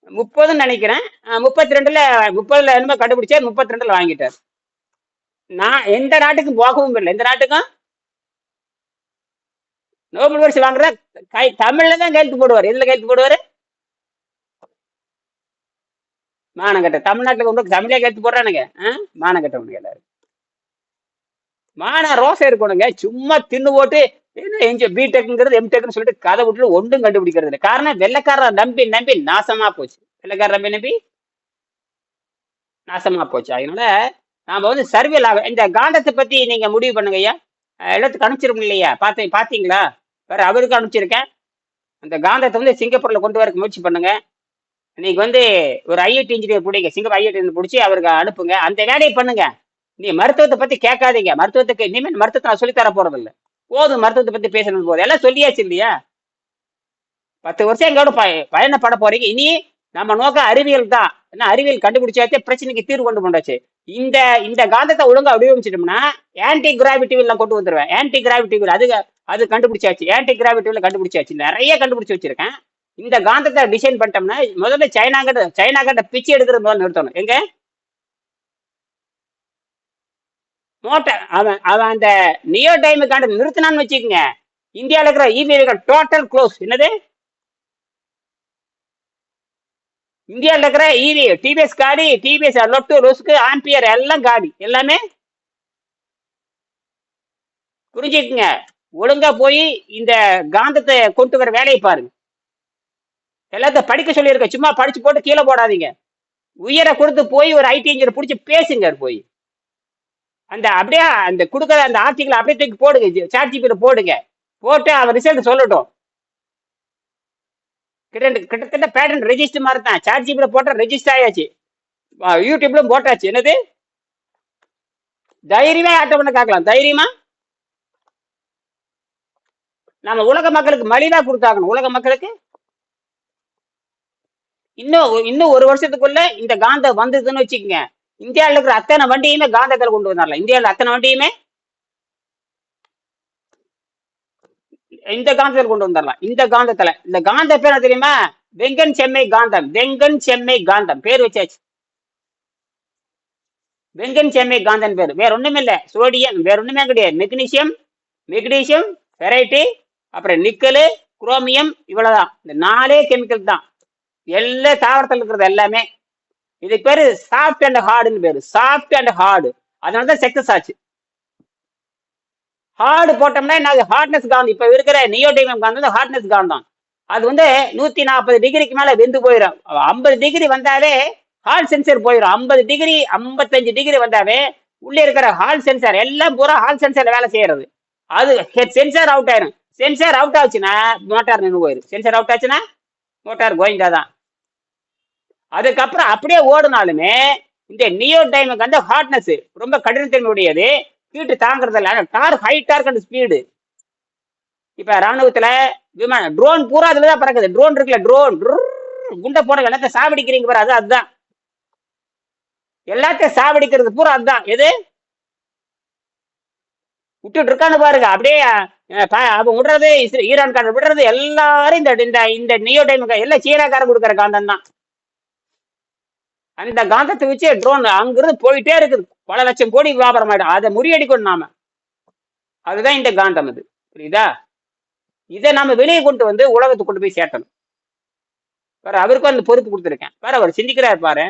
1930 நினைக்கிறேன். 30ல என்னமோ கண்டுபிடிச்சார். 32ல வாங்கிட்டார். நான் எந்த நாட்டுக்கும் போகவும் இல்லை. எந்த நாட்டுக்கும் நோபல் பரிசு வாங்குற தமிழ்ல தான் கையெழுத்து போடுவார். எதுல கையெழுத்து போடுவாரு? மானங்கட்ட. தமிழ்நாட்டுல கொண்டு தமிழே கையெழுத்து போடுறானுங்க. மானங்கட்டவனுங்க எல்லாரும். ரோசை இருக்கணுங்க. சும்மா தின்னு போட்டு பிடெக்ங்கிறது எம்டெக்னு சொல்லிட்டு கதை விட்டு ஒன்றும் கண்டுபிடிக்கிறது இல்லை. காரணம் வெள்ளைக்காரரை நம்பி நாசமா போச்சு. வெள்ளைக்காரரை நம்பி நாசமா போச்சு. அதனால நாம வந்து சர்வேல் ஆகும். இந்த காந்தத்தை பத்தி நீங்க முடிவு பண்ணுங்க ஐயா. எல்லாத்துக்கும் அனுப்பிச்சிருக்கோம் இல்லையா? பாத்தீங்களா? வேற அவருக்கு அனுப்பிச்சிருக்கேன். அந்த காந்தத்தை வந்து சிங்கப்பூர்ல கொண்டு வரக்கு முயற்சி பண்ணுங்க. இன்னைக்கு வந்து ஒரு ஐஐடி இன்ஜினியர் பிடிங்க, சிங்கப்பூர் ஐஐடி பிடிச்சி அவருக்கு அனுப்புங்க. அந்த வேலையை பண்ணுங்க. நீ மருத்துவத்தை பத்தி கேட்காதீங்க. மருத்துவத்துக்கு இனிமேல் மருத்துவத்தை நான் சொல்லித்தர போறது இல்லை. போதும் மருத்துவத்தை பத்தி பேசணும். போது எல்லாம் சொல்லியாச்சு இல்லையா? 10 வருஷம் எங்கோட பயணப்பட போறீங்க. இனி நம்ம நோக்க அறிவியல் தான். ஏன்னா அறிவியல் கண்டுபிடிச்சாச்சு, பிரச்சனைக்கு தீர்வு கொண்டு போண்டாச்சு. இந்த காந்தத்தை ஒழுங்கா வடிவமைச்சிட்டோம்னா ஆன்டி கிராவிட்டி எல்லாம் கொண்டு வந்துருவேன். ஆன்டி கிராவிட்டி அது கண்டுபிடிச்சாச்சு. ஆன்டி கிராவிட்டி கண்டுபிடிச்சாச்சு. நிறைய கண்டுபிடிச்சு வச்சிருக்கேன். இந்த காந்தத்தை டிசைன் பண்ணிட்டோம்னா முதல்ல சைனா கிட்ட பிச்சு எடுக்கிறது முதல்ல நிறுத்தணும். எங்க மோட்டார் அவன் அந்த நியோ டைமுக்காண்ட நிறுத்தினான்னு வச்சுக்கோங்க. இந்தியாவில் இருக்கிற இவிகள் டோட்டல் க்ளோஸ். என்னது? இந்தியாவில் இருக்கிற இவி டிவிஎஸ் காடி, டிவிஎஸ் லொட்டு ரோஸ்க்கு ஆம்பியர் எல்லாம் காடி எல்லாமே புரிஞ்சுக்குங்க. ஒழுங்கா போய் இந்த காந்தத்தை கொண்டு வர வேலையை பாருங்க. எல்லாத்தையும் படிக்க சொல்லியிருக்க. சும்மா படிச்சு போட்டு கீழே போடாதீங்க. உயரை கொடுத்து போய் ஒரு ஐடி இன்ஜினியர் பிடிச்சி பேசுங்க. போய் அப்படியே அந்த கொடுக்குற அந்த ஆர்டிகிள் அப்படியே தூக்கி போடுங்க. சாட்ஜிபியில போடுங்க. போட்டு அவன் ரிசல்ட் சொல்லட்டும். கிட்டத்தட்ட பேட்டன் ரெஜிஸ்டர் மாதிரி தான். சாட்ஜிபியில போட்டா ரெஜிஸ்டர் ஆயாச்சு. யூடியூப்ல போட்டாச்சு. என்னது? தைரியமே ஆட்டம் பண்ண காக்கலாம். தைரியமா நம்ம உலக மக்களுக்கு மலிவா கொடுத்தாகணும். உலக மக்களுக்கு இன்னும் ஒரு வருஷத்துக்குள்ள இந்த காந்தம் வந்ததுன்னு வச்சுக்கோங்க, இந்தியாவில் இருக்கிற அத்தனை வண்டியுமே காந்தத்தில் கொண்டு வந்துடலாம். இந்தியாவில் அத்தனை வண்டியுமே இந்த காந்தத்தில் கொண்டு வந்துடலாம். இந்த காந்த பேர் என்ன தெரியுமா? வெங்கன் செம்மை காந்தம். வெங்கன் செம்மை காந்தம் பேர் வச்சாச்சு. வெங்கன் செம்மை காந்தன் பேர். வேற ஒண்ணுமே இல்லை. சோடியம் வேற ஒண்ணுமே கிடையாது. மெக்னீசியம் ஃபெரைட்டு, அப்புறம் நிக்கலு, குரோமியம், இவ்வளவுதான். இந்த 4 கெமிக்கல் தான் எல்லா தாவரத்தில் இருக்கிறது எல்லாமே. இதுக்கு பேரு சாஃப்ட் அண்ட் ஹார்டுன்னு பேரு. Soft and hard. அதனாலதான் சக்சஸ் ஆச்சு. ஹார்டு போட்டோம்னா என்ன? ஹார்ட்னஸ் காந்தம். இப்ப இருக்கிற நியோடைமியம் காந்தம் ஹார்ட்னஸ் காந்தம். அது 140 டிகிரிக்கு மேல வெந்து போயிடும். 50 டிகிரி வந்தாலே ஹால் சென்சர் போயிடும். 50 டிகிரி 55 டிகிரி வந்தாவே உள்ளே இருக்கிற ஹால் சென்சார் எல்லாம் பூரா ஹால் சென்சார் வேலை செய்யறது. அது சென்சார் அவுட் ஆயிரும். சென்சார் அவுட் ஆச்சுன்னா மோட்டார் நின்று போயிடும். சென்சார் அவுட் ஆச்சுன்னா மோட்டார் கோயிங்கா தான். அதுக்கப்புறம் அப்படியே ஓடுனாலுமே இந்த நியோடைமுக்கு வந்து ஹார்ட்னஸ் ரொம்ப கடினத்தன்மை உடையது. ஹீட்டு தாங்குறது இல்லை. Torque, high torque and speed. இப்ப ராணுவத்துல விமானம், ட்ரோன் பூரா அதுலதான் பறக்குது. ட்ரோன் இருக்குல்ல, ட்ரோன் குண்டை போட எல்லாத்தையும் சாவடிக்கிறீங்க பாரு, அதுதான் எல்லாத்தையும் சாவடிக்கிறது பூரா அதுதான். எது விட்டுட்டு இருக்கான்னு பாருங்க. அப்படியே அவன் விடுறது, ஈரான்காரன் விடுறது, எல்லாரும் இந்த நியோடைமுக்கு எல்லாம் சீனாக்காரன் கொடுக்குற காந்தம் தான். அந்த காந்தத்தை வச்சு ட்ரோன் அங்கிருந்து போயிட்டே இருக்குது. பல லட்சம் கோடி வியாபாரம் ஆயிடும். அதை முறியடிக்கணும் நாம. அதுதான் இந்த காந்தம். அது புரியுதா? இதை நாம வெளியே கொண்டு வந்து உலகத்துக்கு கொண்டு போய் சேர்த்தணும். பாரு, அவருக்கும் அந்த பொறுப்பு கொடுத்துருக்கேன். பாரு, அவர் சிந்திக்கிறார் பாரு.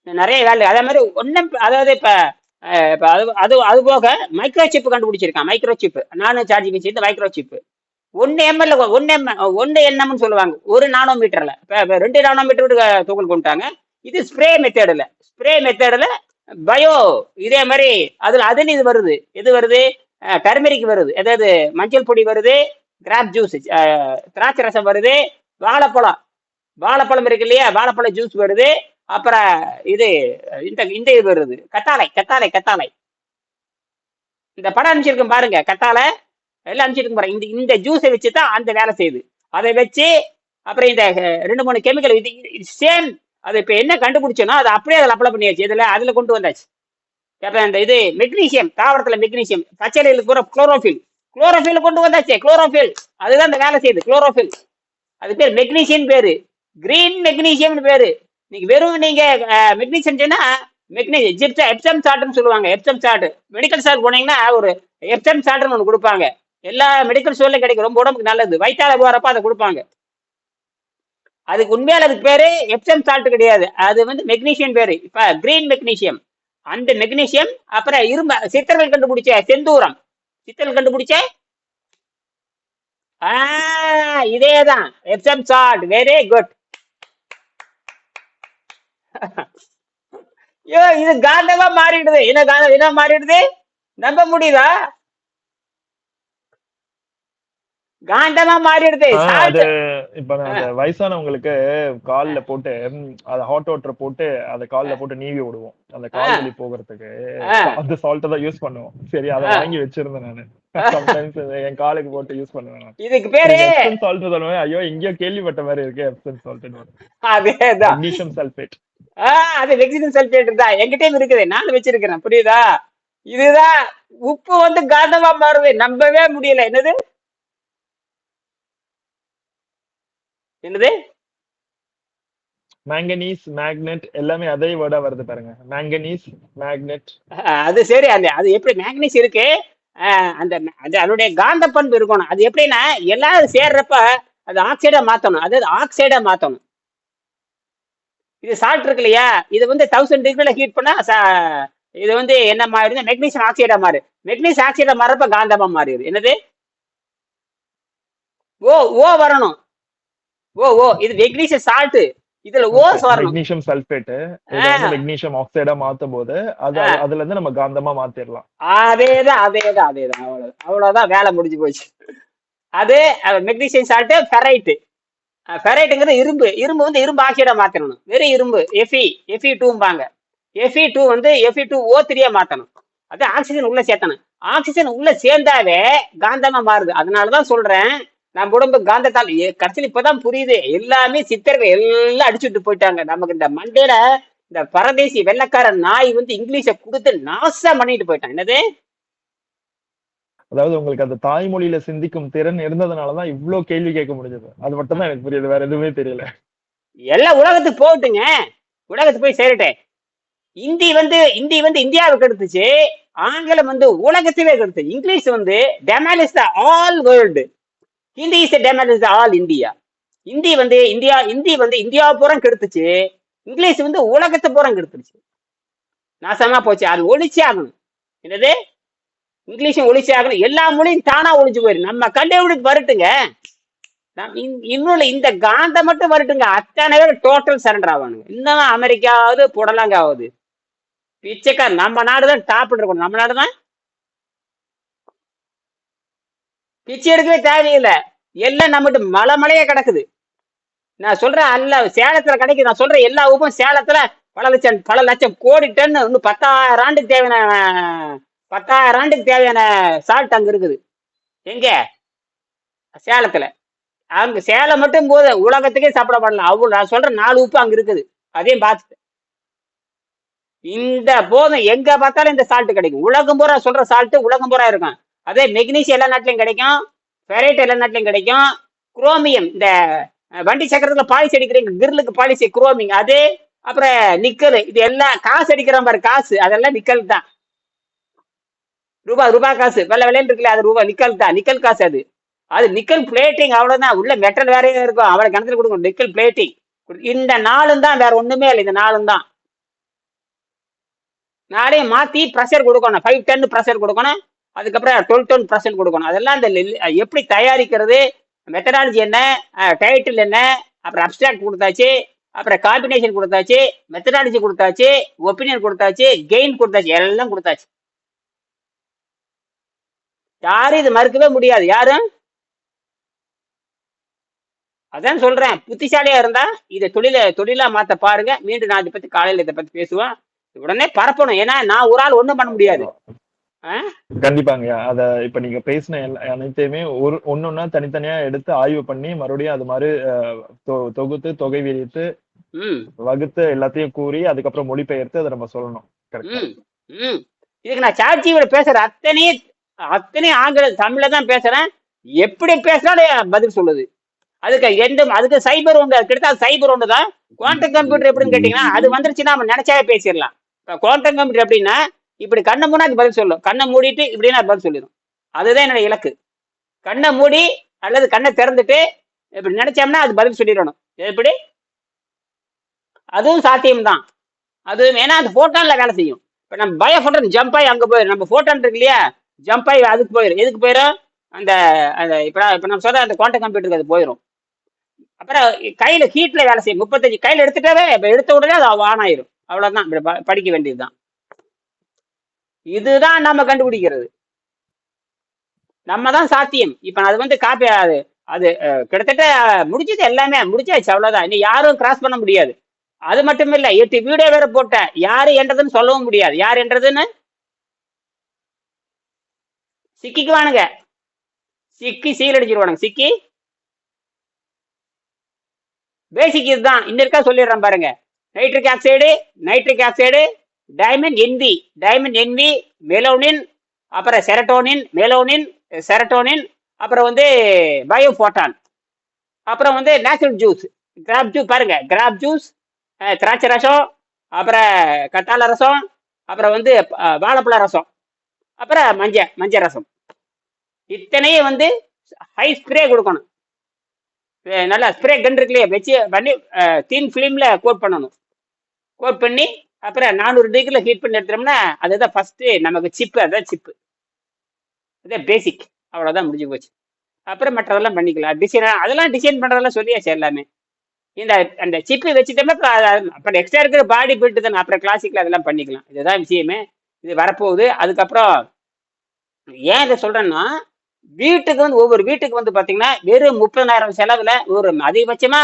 நிறைய வேலை அதே மாதிரி ஒன்னும். அதாவது இப்ப அது போக மைக்ரோ சிப் கண்டுபிடிச்சிருக்கான். மைக்ரோ சிப் நானும் சார்ஜ் வச்சு மைக்ரோ சிப் 1 ml 1 nmன்னு சொல்லுவாங்க. 1 நானோமீட்டர்ல. இப்ப 2 நானோமீட்டர் துகள் கொண்டுட்டாங்க. இது ஸ்ப்ரே மெத்தேடுல பயோ இதே மாதிரி அதுல இது வருது. எது வருது? டர்மெரிக் வருது. அதாவது மஞ்சள் பொடி வருது. கிராப் ஜூஸ், திராட்சை ரசம் வருது. வாழைப்பழம் இருக்கு இல்லையா, வாழைப்பழ ஜூஸ் வருது. அப்புறம் இது இந்த இது வருது, கத்தாழை. இந்த படம் அனுப்பிச்சிருக்கேன் பாருங்க, கத்தாழை எல்லாம் அனுப்பிச்சிருக்கேன் பாருங்க. இந்த ஜூஸை வச்சுதான் அந்த வேலை செய்யுது. அதை வச்சு அப்புறம் இந்த 2-3 கெமிக்கல் இது சேம். அது இப்ப என்ன கண்டுபிடிச்சோன்னா அதை அப்படியே அதில் அப்ளை பண்ணியாச்சு. அதுல கொண்டு வந்தாச்சு. அப்ப இந்த இது மெக்னீசியம், தாவரத்துல மெக்னீசியம், பச்சையிலுக்கு பூரா குளோரோஃபில் கொண்டு வந்தாச்சு. குளோரோஃபில் அதுதான் இந்த வேலை செய்யுது. குளோரோஃபில் அது பேர் மெக்னீசியம் பேரு. கிரீன் மெக்னீசியம்னு பேரு. நீங்க வெறும் மெக்னீசியம் சொன்னா எப்சம் சால்ட்னு சொல்லுவாங்க. எப்சம் சால்ட் மெடிக்கல் ஸ்டோர் போனீங்கன்னா ஒரு எப்சம் சால்ட்னு ஒன்று கொடுப்பாங்க. எல்லா மெடிக்கல் ஸ்டோர்லயும் கிடைக்கும். ரொம்ப உடம்புக்கு நல்லது. வயிற்றால போறப்ப அதை கொடுப்பாங்க. அதுக்கு உண்மையால அதுக்கு பேரு எப்சம் சால்ட் கிடையாது. அது மெக்னீசியம் பேரு. இப்ப கிரீன் மெக்னீசியம், அந்த மெக்னீசியம். அப்புறம் இரும்பு சித்தர்கள் கண்டுபிடிச்ச செந்தூரம், கண்டுபிடிச்ச இதேதான் எப்சம் சால்ட். Very good. இது காந்தமா மாறிடுது. என்ன மாறிடுது? நம்ப முடியுதா? காந்தமா மாறிடுது. அது இப்ப அந்த வயசானவங்களுக்கு கால்ல போட்டு அத ஹாட் வாட்டர் போட்டு அதை கால்ல போட்டு நீவி விடுவோம். அந்த கால் வலி போகிறதுக்கு அந்த சால்ட் தான் யூஸ் பண்ணுவோம். சரி, அதை வாங்கி வச்சிருந்தேன் நானு. சம்டைம்ஸ் என் காலுக்கு போட்டு யூஸ் பண்ணுவேன். இதுக்கு பேரு எப்சம் சால்ட் சொல்லுவேன். ஐயோ, இங்கேயோ கேள்விப்பட்ட மாதிரி இருக்கு. எப்சம் சால்ட், அதேதான். Magnesium sulphate. அது மெக்னீசியம் சல்பேட் தான். என்கிட்டயும் இருக்குது, நானும் வச்சிருக்கிறேன். புரியுதா? இதுதான் உப்பு காந்தமா மாறுது. நம்பவே முடியல. என்னது மேங்கனீஸ், மேக்னெட் எல்லாமே அதே வேர்டா வருது பாருங்க. Manganese, magnet. அது சரி. அது எப்படி மேக்னீஸ் இருக்கு, அந்த அதனுடைய காந்த பண்பு இருக்கணும். அது எப்படின்னா எல்லாரும் சேர்றப்ப அது ஆக்சைடா மாத்தணும். இது சால்ட் இருக்கு இல்லையா, இது 1000 டிகிரில ஹீட் பண்ணா இது என்ன மாறிடுது? மெக்னீசியம் ஆக்சைடா மாறு. மெக்னீசியம் ஆக்சைடா மாறப்ப காந்தமா மாறிடுது. என்னது? ஓ வரணும். ஓ இது மெக்னீசியம் சால்ட். இதுல ஓஸ் வரணும். மெக்னீசியம் சல்பேட் மெக்னீசியம் ஆக்சைடா மாத்தும் போது அதுல இருந்து நம்ம காந்தமா மாத்திரலாம். அதேதான். அவ்வளவுதான், வேலை முடிஞ்சு போச்சு. அது மெக்னீசியம் சால்ட். ஃபெரைட்டுங்கிறது இரும்பு. இரும்பு ஆக்சைடா மாத்தணும். வெறும் இரும்பு Fe2பாங்க. Fe2 Fe2O3 மாத்தணும். அது ஆக்சிஜன் உள்ள சேர்த்தணும். ஆக்சிஜன் உள்ள சேர்ந்தாவே காந்தமா மாறுது. அதனாலதான் சொல்றேன், நம்ம உடம்பு காந்தத்தால் கடைசியில் இப்பதான் புரியுது. எல்லாமே சித்தர்கள் எல்லாம் அடிச்சுட்டு போயிட்டாங்க. நமக்கு இந்த மண்டையில இந்த பரதேசி வெள்ளைக்கார நாய் வந்து இங்கிலீஷை கொடுத்து நாசம் பண்ணிட்டு போயிட்டான். என்னது? அதாவது உங்களுக்கு அந்த தாய்மொழியில சிந்திக்கும் திறன் இருந்ததுனாலதான் இவ்வளவு கேள்வி கேட்க முடிஞ்சது. அது மட்டும் தான் எனக்கு புரியுது, வேற எதுவுமே தெரியல. எல்லாம் உலகத்துக்கு போகட்டுங்க, உலகத்துக்கு போய் சேரட்டேன். இந்தி வந்து இந்தியாவுக்கு எடுத்துச்சு, ஆங்கிலம் வந்து உலகத்திலே எடுத்து. இங்கிலீஷ் வந்து demolish the all world, Hindi is demolish the all India. Hindi வந்து இந்தியா பூரா கெடுத்துச்சு, இங்கிலீஷ் வந்து உலகத்தை பூரா கெடுத்துருச்சு. நாசமா போச்சு. அது ஒழிச்சே ஆகணும். என்னது? இங்கிலீஷும் ஒழிச்சே ஆகணும். எல்லா மொழியும் தானா ஒழிச்சு போயிரு. நம்ம கண்டுபிடிச்சு வரட்டுங்க. இன்னொன்னு இந்த காந்தம் மட்டும் வரட்டுங்க, அத்தனை பேர் டோட்டல் சரண்டர் ஆவானுங்க. இன்னும் அமெரிக்காவது புடலாங்க ஆகுது. பிச்சைக்கார் நம்ம நாடுதான் டாப் இருக்கணும். நம்ம நாடுதான் பிச்சை எடுக்கவே தேவையில்லை. எல்லாம் நம்மகிட்ட மலையே கிடக்குது. நான் சொல்றேன் அல்ல, சேலத்துல கிடைக்குது. நான் சொல்றேன் எல்லா உப்பும் சேலத்துல பல லட்சம் கோடி டன், இன்னும் 10,000 ஆண்டுக்கு தேவையான சால்ட் அங்க இருக்குது. எங்க? சேலத்துல. அங்க சேலம் மட்டும் போது உலகத்துக்கே சாப்பிடப்படலாம். அவ்வளவு நான் சொல்றேன் 4 உப்பு அங்க இருக்குது. அதையும் பார்த்துட்டு இந்த போதும் எங்க பார்த்தாலும் இந்த சால்ட் கிடைக்கும். உலகம் பூரா சொல்ற சால்ட் உலகம் பூரா இருக்கும். அதே மெக்னீசியம் எல்லா நாட்டிலையும் கிடைக்கும், ஃபெரைட் எல்லா நாட்டிலையும் கிடைக்கும், குரோமியம் இந்த வண்டி சக்கரத்துல பாலிசி அடிக்கிறீங்க, கிரிலுக்கு பாலிசி குரோமிங் அது, அப்புறம் நிக்கல், இது எல்லாம் காசு அடிக்கிற மாதிரி காசு, அதெல்லாம் நிக்கல் தான். ரூபா காசு வெள்ளை வெள்ளைன்னு இருக்குல்ல, அது ரூபா நிக்கல் தான். நிக்கல் காசு அது. அது நிக்கல் பிளேட்டிங், அவ்வளவுதான். உள்ள மெட்டல் வேறையே இருக்கும், அவளை கணத்துல கொடுக்கும். நிக்கல் பிளேட்டிங் இந்த நாளும் தான், வேற ஒண்ணுமே இல்லை. இந்த நாளும் தான். நாளையே மாத்தி ப்ரெஷர் கொடுக்கணும். 5 டன் ப்ரெஷர் கொடுக்கணும், அதுக்கப்புறம் 12 டன் ப்ரெஷர் கொடுக்கணும். அதெல்லாம் இந்த எப்படி தயாரிக்கிறது, மெத்தடாலஜி என்ன, டைட்டில் என்ன, அப்புறம் அப்டிராக்ட் கொடுத்தாச்சு, அப்புறம் காம்பினேஷன் கொடுத்தாச்சு, மெத்தடாலஜி கொடுத்தாச்சு, ஒப்பீனியன் கொடுத்தாச்சு, கெயின் கொடுத்தாச்சு, எல்லாம் கொடுத்தாச்சு. யாரும் இது மறுக்கவே முடியாது. யாரும் அதான் சொல்றேன், புத்திசாலியா இருந்தா இதை தொழிலா மாத்த பாருங்க. மீண்டும் நான் இதை பத்தி காலையில இதை பத்தி பேசுவேன். உடனே பரப்பணும். ஏன்னா நான் ஒரு ஆள் ஒண்ணும் பண்ண முடியாது. கண்டிப்பாங்க. அத இப்ப நீங்க பேசின அனைத்தையுமே ஒன்னொன்னா தனித்தனியா எடுத்து ஆய்வு பண்ணி மறுபடியும் அது மாதிரி தொகுத்து தொகை விரித்து வகுத்து எல்லாத்தையும் கூறி அதுக்கப்புறம் மொழிபெயர்த்து அதை நம்ம சொல்லணும். இதுக்கு நான் சாட்சியோட பேசுறேன். அத்தனை ஆங்கிலம் தமிழ்ல தான் பேசுறேன். எப்படி பேசினாலும் பதில் சொல்லுது. அதுக்கு சைபர் ஒன்று கிடைத்தா, சைபர் ஒன்று தான். குவாண்டம் கம்ப்யூட்டர் எப்படின்னு கேட்டீங்கன்னா, அது வந்துருச்சுன்னா நம்ம நினைச்சாவே பேசிடலாம். குவாண்டம் கம்ப்யூட்டர் எப்படின்னா, இப்படி கண்ணை மூணா அது பதில் சொல்லும், கண்ணை மூடிட்டு இப்படின்னா பதில் சொல்லிடும். அதுதான் என்னோட இலக்கு. கண்ணை மூடி அல்லது கண்ணை திறந்துட்டு இப்படி நினைச்சோம்னா அது பதில் சொல்லிடணும். எப்படி? அதுவும் சாத்தியம்தான். அதுவும் ஏன்னா அது போட்டான்ல வேலை செய்யும். இப்ப நம்ம பயோ போட்டான் ஜம்ப் ஆகி அங்க போயிடும். நம்ம போட்டான் இருக்கு இல்லையா, ஜம்ப் ஆகி அதுக்கு போயிடும். எதுக்கு போயிடும்? அந்த இப்ப நம்ம சொல்ற அந்த குவாண்டம் கம்ப்யூட்டருக்கு அது போயிடும். அப்புறம் கையில ஹீட்ல வேலை செய்யும். 35 கையில எடுத்துட்டாவே, இப்ப எடுத்த உடனே அது ஆன் ஆயிரும். அவ்வளவுதான். படிக்க வேண்டியதுதான். இதுதான் நம்ம கண்டுபிடிக்கிறது. நம்ம தான் சாத்தியம். இப்ப அது வந்து காப்பி அது கிட்டத்தட்ட முடிச்சது, எல்லாமே முடிச்சாச்சு. அவ்வளவுதான். இனி யாரும் கிராஸ் பண்ண முடியாது. அது மட்டும் இல்ல, 8 வீடியோ வேற போட்ட, யாரு என்றதுன்னு சொல்லவும் முடியாது. யார் என்றதுன்னு சிக்கிக்குவானுங்க. சிக்கி சீல் அடிச்சிருவானுங்க. சிக்கி பேசிக் இதுதான். இன்னொருக்கா சொல்லிடுறேன் பாருங்க. நைட்ரிக் ஆக்சைடு, டைமண்ட் என்வி, மெலோனின், அப்புறம் செரட்டோனின், அப்புறம் வந்து பயோபோட்டான், அப்புறம் வந்து நேச்சுரல் ஜூஸ், கிராப் ஜூஸ் பாருங்க, கிராப் ஜூஸ், திராட்சை ரசம், அப்புறம் கத்தாழை ரசம், அப்புறம் வந்து வாழைப்பழ ரசம், அப்புறம் மஞ்சள் ரசம். இத்தனையும் வந்து ஹை ஸ்ப்ரே கொடுக்கணும். நல்லா ஸ்ப்ரே கன் இருக்குல்லையே வச்சு பண்ணி தீன் ஃபிலிம்ல கோட் பண்ணணும். கோட் பண்ணி அப்புறம் 400 டிகிரியில் ஹீட் பண்ணி எடுத்துட்டோம்னா அதுதான் ஃபர்ஸ்ட் நமக்கு சிப்பு. அதுதான் சிப்பு, அதுதான் பேசிக். அவ்வளோதான், முடிஞ்சு போச்சு. அப்புறம் மற்றதெல்லாம் பண்ணிக்கலாம். அதெல்லாம் டிசைன் பண்ணுறதெல்லாம் சொல்லியாச்சு எல்லாமே. அந்த சிப்பு வச்சுட்டோம்னா அப்புறம் எக்ஸ்ட்ரா இருக்கிற பாடி பில்ட்டு தானே, அப்புறம் கிளாசிக்கில் அதெல்லாம் பண்ணிக்கலாம். இதுதான் விஷயமே. இது வரப்போகுது. அதுக்கப்புறம் ஏன் இதை சொல்றேன்னா, வீட்டுக்கு வந்து ஒவ்வொரு வீட்டுக்கு வந்து பாத்தீங்கன்னா வெறும் 30,000 செலவுல ஒரு அதிகபட்சமா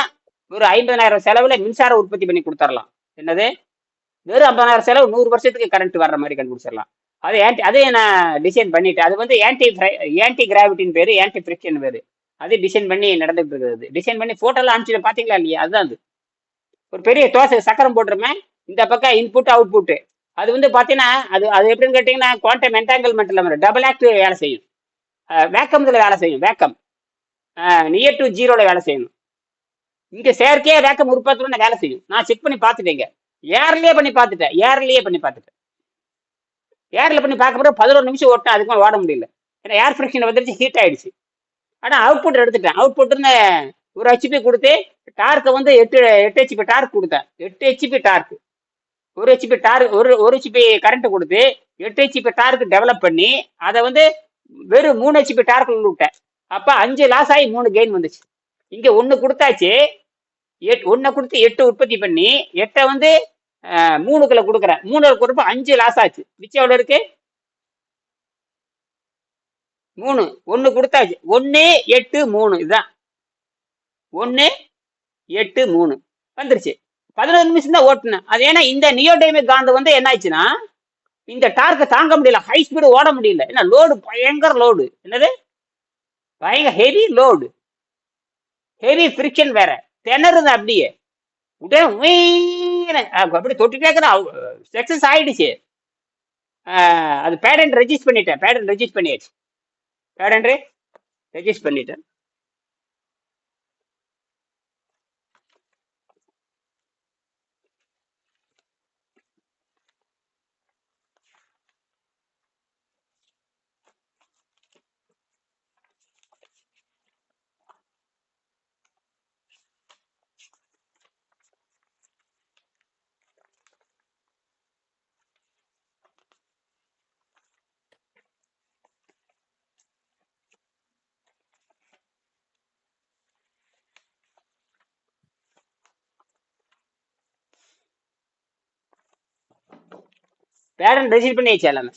ஒரு 50,000 செலவுல மின்சார உற்பத்தி பண்ணி கொடுத்துடலாம். என்னது, வெறும் 50,000 செலவு 100 வருஷத்துக்கு கரண்ட் வர்ற மாதிரி கண்டுபிடிச்சிடலாம். அதே நான் டிசைன் பண்ணிட்டு, அது வந்து ஆன்டி கிராவிட்டின்னு பேரு, ஆன்டி ஃபிரிக்ஷன் பேரு. அது டிசைன் பண்ணி நடந்துட்டு இருக்குது. டிசைன் பண்ணி போட்டோலாம் அனுப்பிச்சு பாத்தீங்களா இல்லையா? அதுதான் அது. ஒரு பெரிய தோசை சக்கரம் போட்டுருமே, இந்த பக்கம் இன்புட் அவுட்புட். அது வந்து பாத்தீங்கன்னா அது அது எப்படின்னு கேட்டீங்கன்னா குவாண்டம் என்டாங்கிள்மெண்ட்ல டபுள் ஆக்ட் வேலை செய்யும். வேக்கம்ல வேலை செய்யும். வேக்கம் நியர் டு ஜீரோல வேலை செய்யணும். இங்க செயற்கையா வேக்கம் உற்பத்தில வேலை செய்யும். நான் செக் பண்ணி பார்த்துட்டேங்க. ஏர்லயே பண்ணி பார்த்துட்டேன். ஏர்ல பண்ணி பார்க்க பிறகு 11 நிமிஷம் ஓட்டேன். அதுக்கு மேல ஓட முடியல. ஏன்னா ஏர் ஃபிரிக்ஷன் வந்துருச்சு, ஹீட் ஆயிடுச்சு. ஆனா அவுட்புட் எடுத்துட்டேன். அவுட்புட்னு ஒரு ஹெச்பி கொடுத்து டார்க்கை வந்து 8 ஹெச்பி டார்க் கொடுத்தேன். 8 ஹெச்பி டார்க், ஒரு ஹெச்பி டார்க், ஒரு ஹெச்பி கரண்ட் கொடுத்து 8 ஹெச்பி டார்க் டெவலப் பண்ணி அதை வந்து வெறும் 3 ஹெச்பி டார்க் விட்டேன். அப்ப 5 லாஸ் ஆகி 3 கெயின் வந்துச்சு. இங்க 1 கொடுத்தாச்சு, 1 கொடுத்து 8 உற்பத்தி பண்ணி 8 வந்து 3க்குள்ள கொடுக்குறேன். 3 கொடுப்ப 5 லாஸ் ஆச்சு. மிச்சம் எவ்வளவு இருக்கு? 3. 1 கொடுத்தாச்சு. 1 8 3 இதுதான் 1 8 3 வந்துருச்சு. 11 நிமிஷம் தான் ஓட்டுனேன். அது ஏன்னா இந்த நியோடைமிக் காந்தம் வந்து என்ன ஆச்சுன்னா இந்த டார்க்கை தாங்க முடியல, ஹை ஸ்பீடு ஓட முடியல. ஏன்னா லோடு பயங்கர லோடு. என்னது பயங்கர ஹெவி லோடு, ஹெவி ஃபிரிக்ஷன் வேற. திணறுது அப்படியே. உடனே அப்படி தொட்டுட்டே சக்சஸ் ஆயிடுச்சு. அது பேடன்ட் ரெஜிஸ்டர் பண்ணிட்டேன். பேடன்ட் ரெஜிஸ்டர் பண்ணியாச்சு. பேடன்ட் ரெஜிஸ்டர் பண்ணிட்டேன். பேடன்ட் ரெஜிஸ்டர் பண்ணியாச்சு எல்லாமே.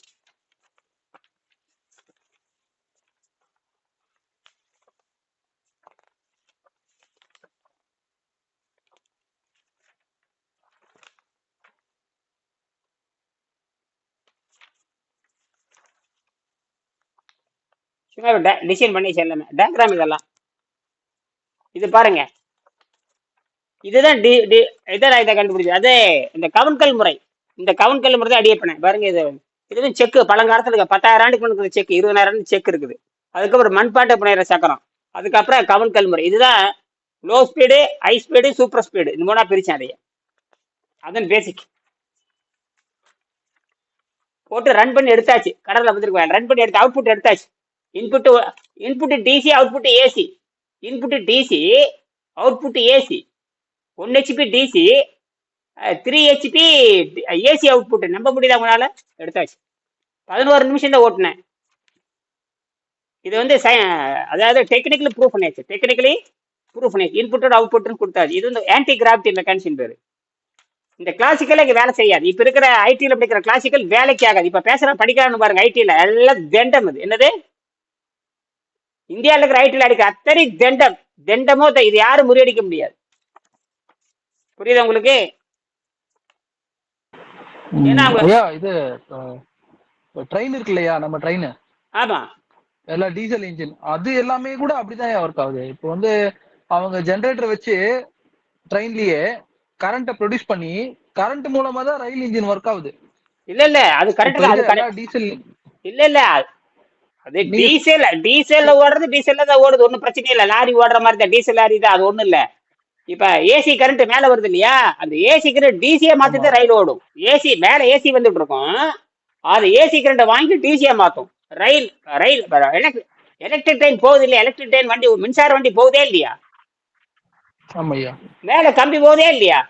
டிசைன் பண்ணியாச்சு எல்லாமே. டயக்ராம் இதெல்லாம் இது பாருங்க. இதுதான் இதான் இதை கண்டுபிடிச்சு. அது இந்த கவுன்கல் முறை. இந்த கவுன்கல் முறை தான் அடியே பண்ணேன் பாருங்க. இது வந்து செக்கு பழங்காலத்துல 10,000 ஆண்டுக்கு முன்னாடி செக், 20,000 செக் இருக்குது. அதுக்கப்புறம் மண்பாட்டை புனையிற சக்கரம், அதுக்கப்புறம் கவுன்கல் முறை. இதுதான் low speed, high speed, super speed. இந்த மூணா பிரிச்சேன் அதையே. அதுதான் பேசிக். போட்டு ரன் பண்ணி எடுத்தாச்சு. கடலில் வந்துருக்கு. ரன் பண்ணி எடுத்து அவுட்புட் எடுத்தாச்சு. Input DC, output AC. Input DC, output AC. 1 HP DC, 3 HP AC output. நம்ப முடியுதா உங்களால? எடுத்தாச்சு. 11 நிமிஷம் தான் ஓட்டுனேன். இது வந்து அதாவது டெக்னிக்கலி ப்ரூஃப் பண்ணியாச்சு. இன்புட்டோட அவுட்புட்னு கொடுத்தாச்சு. இது வந்து ஆன்டி கிராவிட்டி மெக்கானிசம் பேரு. இந்த கிளாசிக்கல் இங்க வேலை செய்யாது. இப்ப இருக்கிற ஐடில படிக்கிற கிளாசிக்கல் வேலைக்கு ஆகாது. இப்ப படிக்கிறான்னு பாருங்க. ஐடில எல்லாம் தண்டம். அது என்னது? இந்தியாவில் இருக்கிற ஐடில அடிக்கிற அத்தனை தண்டமோ இது யாரும் முறியடிக்க முடியாது. புரியுதா உங்களுக்கு? இது ட்ரெயின் இருக்கு இல்லையா, நம்ம ட்ரெயின். ஆமா, எல்லாம் டீசல் இன்ஜின். அது எல்லாமே கூட அப்படிதான் ஒர்க் ஆகுது. இப்போ வந்து அவங்க ஜெனரேட்டர் வச்சு ட்ரெயின்லயே கரண்ட ப்ரொடியூஸ் பண்ணி கரண்ட் மூலமா தான் ரயில் இன்ஜின் ஒர்க் ஆகுது. இல்ல அது கரெக்ட். டீசல் இல்ல அது டீசல்ல ஓடுறது, டீசல்ல தான் ஓடுது. ஒன்னும் பிரச்சனை இல்ல. லாரி ஓடுற மாதிரி தான், டீசல் லாரி தான். அது ஒண்ணும் இல்ல. இப்ப ஏசி கரண்ட் மேல வருது இல்லையா, அந்த ஏசி கரண்ட் டிசியை மாத்திட்டு ரயில் ஓடும். ஏசி மேல ஏசி வந்துட்டு இருக்கும், அது ஏசி கரண்ட் வாங்கி டிசியை மாத்தும். ரயில் எலக்ட்ரிக் ட்ரெயின் போகுது இல்லையா? எலக்ட்ரிக் ட்ரெயின் வண்டி, மின்சார வண்டி போகுதே இல்லையா? ஆமாய்யா. மேல கம்பி போகுதே இல்லையா?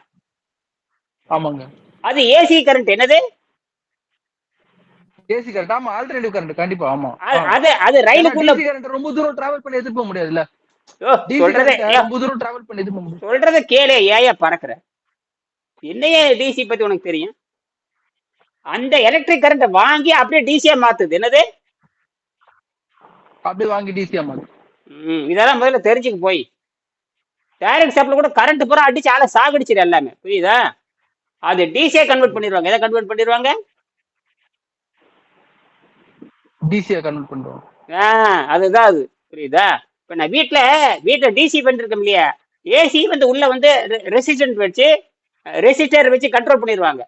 ஆமாங்க. அது ஏசி கரண்ட். என்னது? AC current. ஆமா, ஆல்டர்னேட்டிவ் கரண்ட். கண்டிப்பா. ஆமா, அது ரயிலுக்குள்ள கரண்ட் ரொம்ப தூரம் டிராவல் பண்ணி எடுத்து போக முடியாதுல்ல. சொல்றத கேளு. ஏயா பறக்குற? என்னையே டிசி பத்தி உனக்கு தெரியும்? அந்த எலக்ட்ரிக் கரண்ட் வாங்கி அப்படியே டிசியா மாத்துது. என்னது? அப்படியே வாங்கி டிசியா மாத்து. இதெல்லாம் முதல்ல தெரிஞ்சுக்கு. போய் டைரக்ட் சப்ளை கூட கரண்ட் பூரா அடிச்சு ஆளை சாகடிச்சிரு எல்லாமே. புரியுதா? அது டிசியா கன்வெர்ட் பண்ணிடுவாங்க. எதை கன்வெர்ட் பண்ணிடுவாங்க? டிசியா கன்வெர்ட் பண்ணுவாங்க. அதுதான் அது. புரியுதா? இப்ப நான் வீட்டுல டிசி பண்ணிருக்கோம் இல்லையா, ஏசி வந்து உள்ள வந்து ரெசிஸ்டன்ட் வச்சு ரெசிஸ்டர் வச்சு கண்ட்ரோல் பண்ணிடுவாங்க.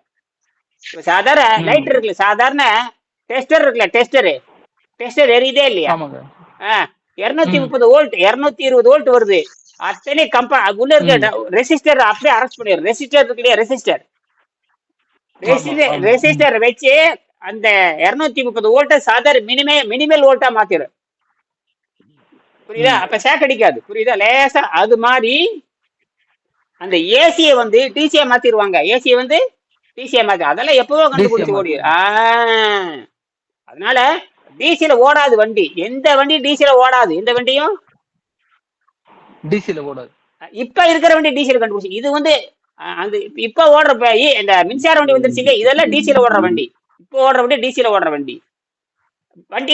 இப்ப சாதாரண ம் லைட் இருக்குல்ல, சாதாரண டெஸ்டர் இருக்குல்ல, டெஸ்டர் எரியுதே இல்லையா, ஆமாங்க. 230 வோல்ட் 220 வோல்ட் வருது. அத்தனை உள்ள ம் இருக்க ரெசிஸ்டர் அப்படியே அரெஸ்ட் பண்ணிடும். ரெசிஸ்டர் இருக்கு இல்லையா, ரெசிஸ்டர் ஆமா ஆமா. ரெசிஸ்டர் வச்சு அந்த 230 வோல்ட்டை சாதாரண மினிமல் வோல்ட்டா மாத்திரும். புரியுதா? அப்ப ஷாக் அடிக்காது. புரியுதா? லேசா அது மாதிரி அந்த ஏசியை வந்து டிசியை மாத்திடுவாங்க. ஏசியை வந்து டிசியை மாத்தி, அதெல்லாம் எப்பவோ டிசியை கண்டுபிடிச்சு ஓடி. மாத்திடுவாங்க. அதனால டிசியில ஓடாது வண்டி. எந்த வண்டி டிசியில ஓடாது? எந்த வண்டியும் டிசில ஓடாது. இப்ப இருக்கிற வண்டி டிசியில கண்டுபிடிச்சு. இது வந்து அந்த இப்ப ஓடுற இந்த மின்சார வண்டி வந்துருச்சு இல்லையா, இதெல்லாம் டிசியில ஓடுற வண்டி. இப்ப ஓடுற வண்டி டிசியில ஓடுற வண்டி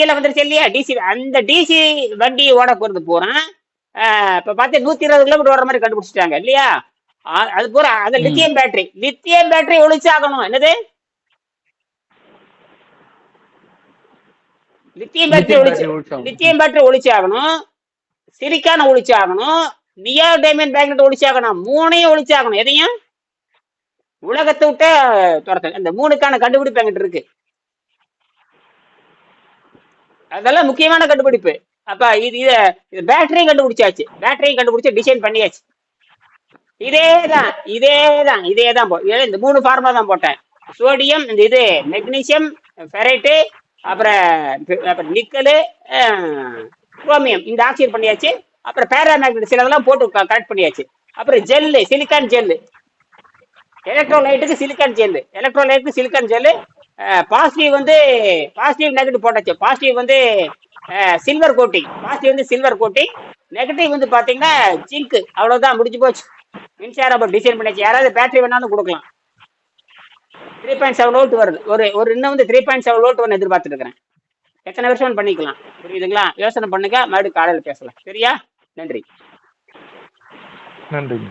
எல்லாம் வந்துருச்சு இல்லையா. டிசி அந்த டிசி வண்டி ஓட போறது பூரா இப்ப பார்த்து 120 கிலோமீட்டர் ஓடுற மாதிரி கண்டுபிடிச்சிட்டாங்க இல்லையா. அது பூரா அந்த லித்தியம் பேட்டரி ஒழிச்சாகணும். என்னது? லித்தியம் பேட்டரி ஒழிச்சாகணும், சிலிக்கான ஒழிச்சாகணும், நியோ டைமண்ட் மேக்னெட் ஒழிச்சாகணும். 3ஐயும் ஒழிச்சாகணும். எதையும் உலகத்தை விட்ட துரத்தல். இந்த 3க்கான கண்டுபிடிப்பு என்கிட்ட இருக்கு. அதெல்லாம் முக்கியமான கண்டுபிடிப்பு. அப்ப இது பேட்டரியும் கண்டுபிடிச்சாச்சு, பேட்டரியும் கண்டுபிடிச்சு டிசைன் பண்ணியாச்சு. இதேதான் இந்த 3 ஃபார்முலா தான் போட்டேன். சோடியம், இந்த இது மெக்னீசியம், ஃபெரைட்டு, அப்புறம் நிக்கலு, குரோமியம், இந்த ஆக்சைடு பண்ணியாச்சு. அப்புறம் பேராமேக்னெட் சிலதெல்லாம் போட்டு கரெக்ட் பண்ணியாச்சு. அப்புறம் ஜெல்லு, சிலிக்கான் ஜெல்லு, எலக்ட்ரோலைட்டுக்கு சிலிக்கான் ஜெல்லு. பாசிட்டிவ் நெகட்டிவ் போட்டாச்சு. பாசிட்டிவ் வந்து சில்வர் கோட்டிங், நெகட்டிவ் வந்து பாத்தீங்கன்னா ஜிங்க். அவ்வளவுதான், முடிஞ்சு போச்சு. மின்சாரம் டிசைன் பண்ணியாச்சு. யாராவது பேட்டரி வேணாலும் கொடுக்கலாம். 3.7 வோல்ட் வருது. ஒரு இன்னும் வந்து 3.7 வோல்ட் ஒன்று எதிர்பார்த்துட்டு இருக்கிறேன். எத்தனை வருஷம் பண்ணிக்கலாம். புரியுதுங்களா? யோசனை பண்ணுங்க. மறுபடியும் காலையில் பேசலாம். சரியா? நன்றி. நன்றிங்க.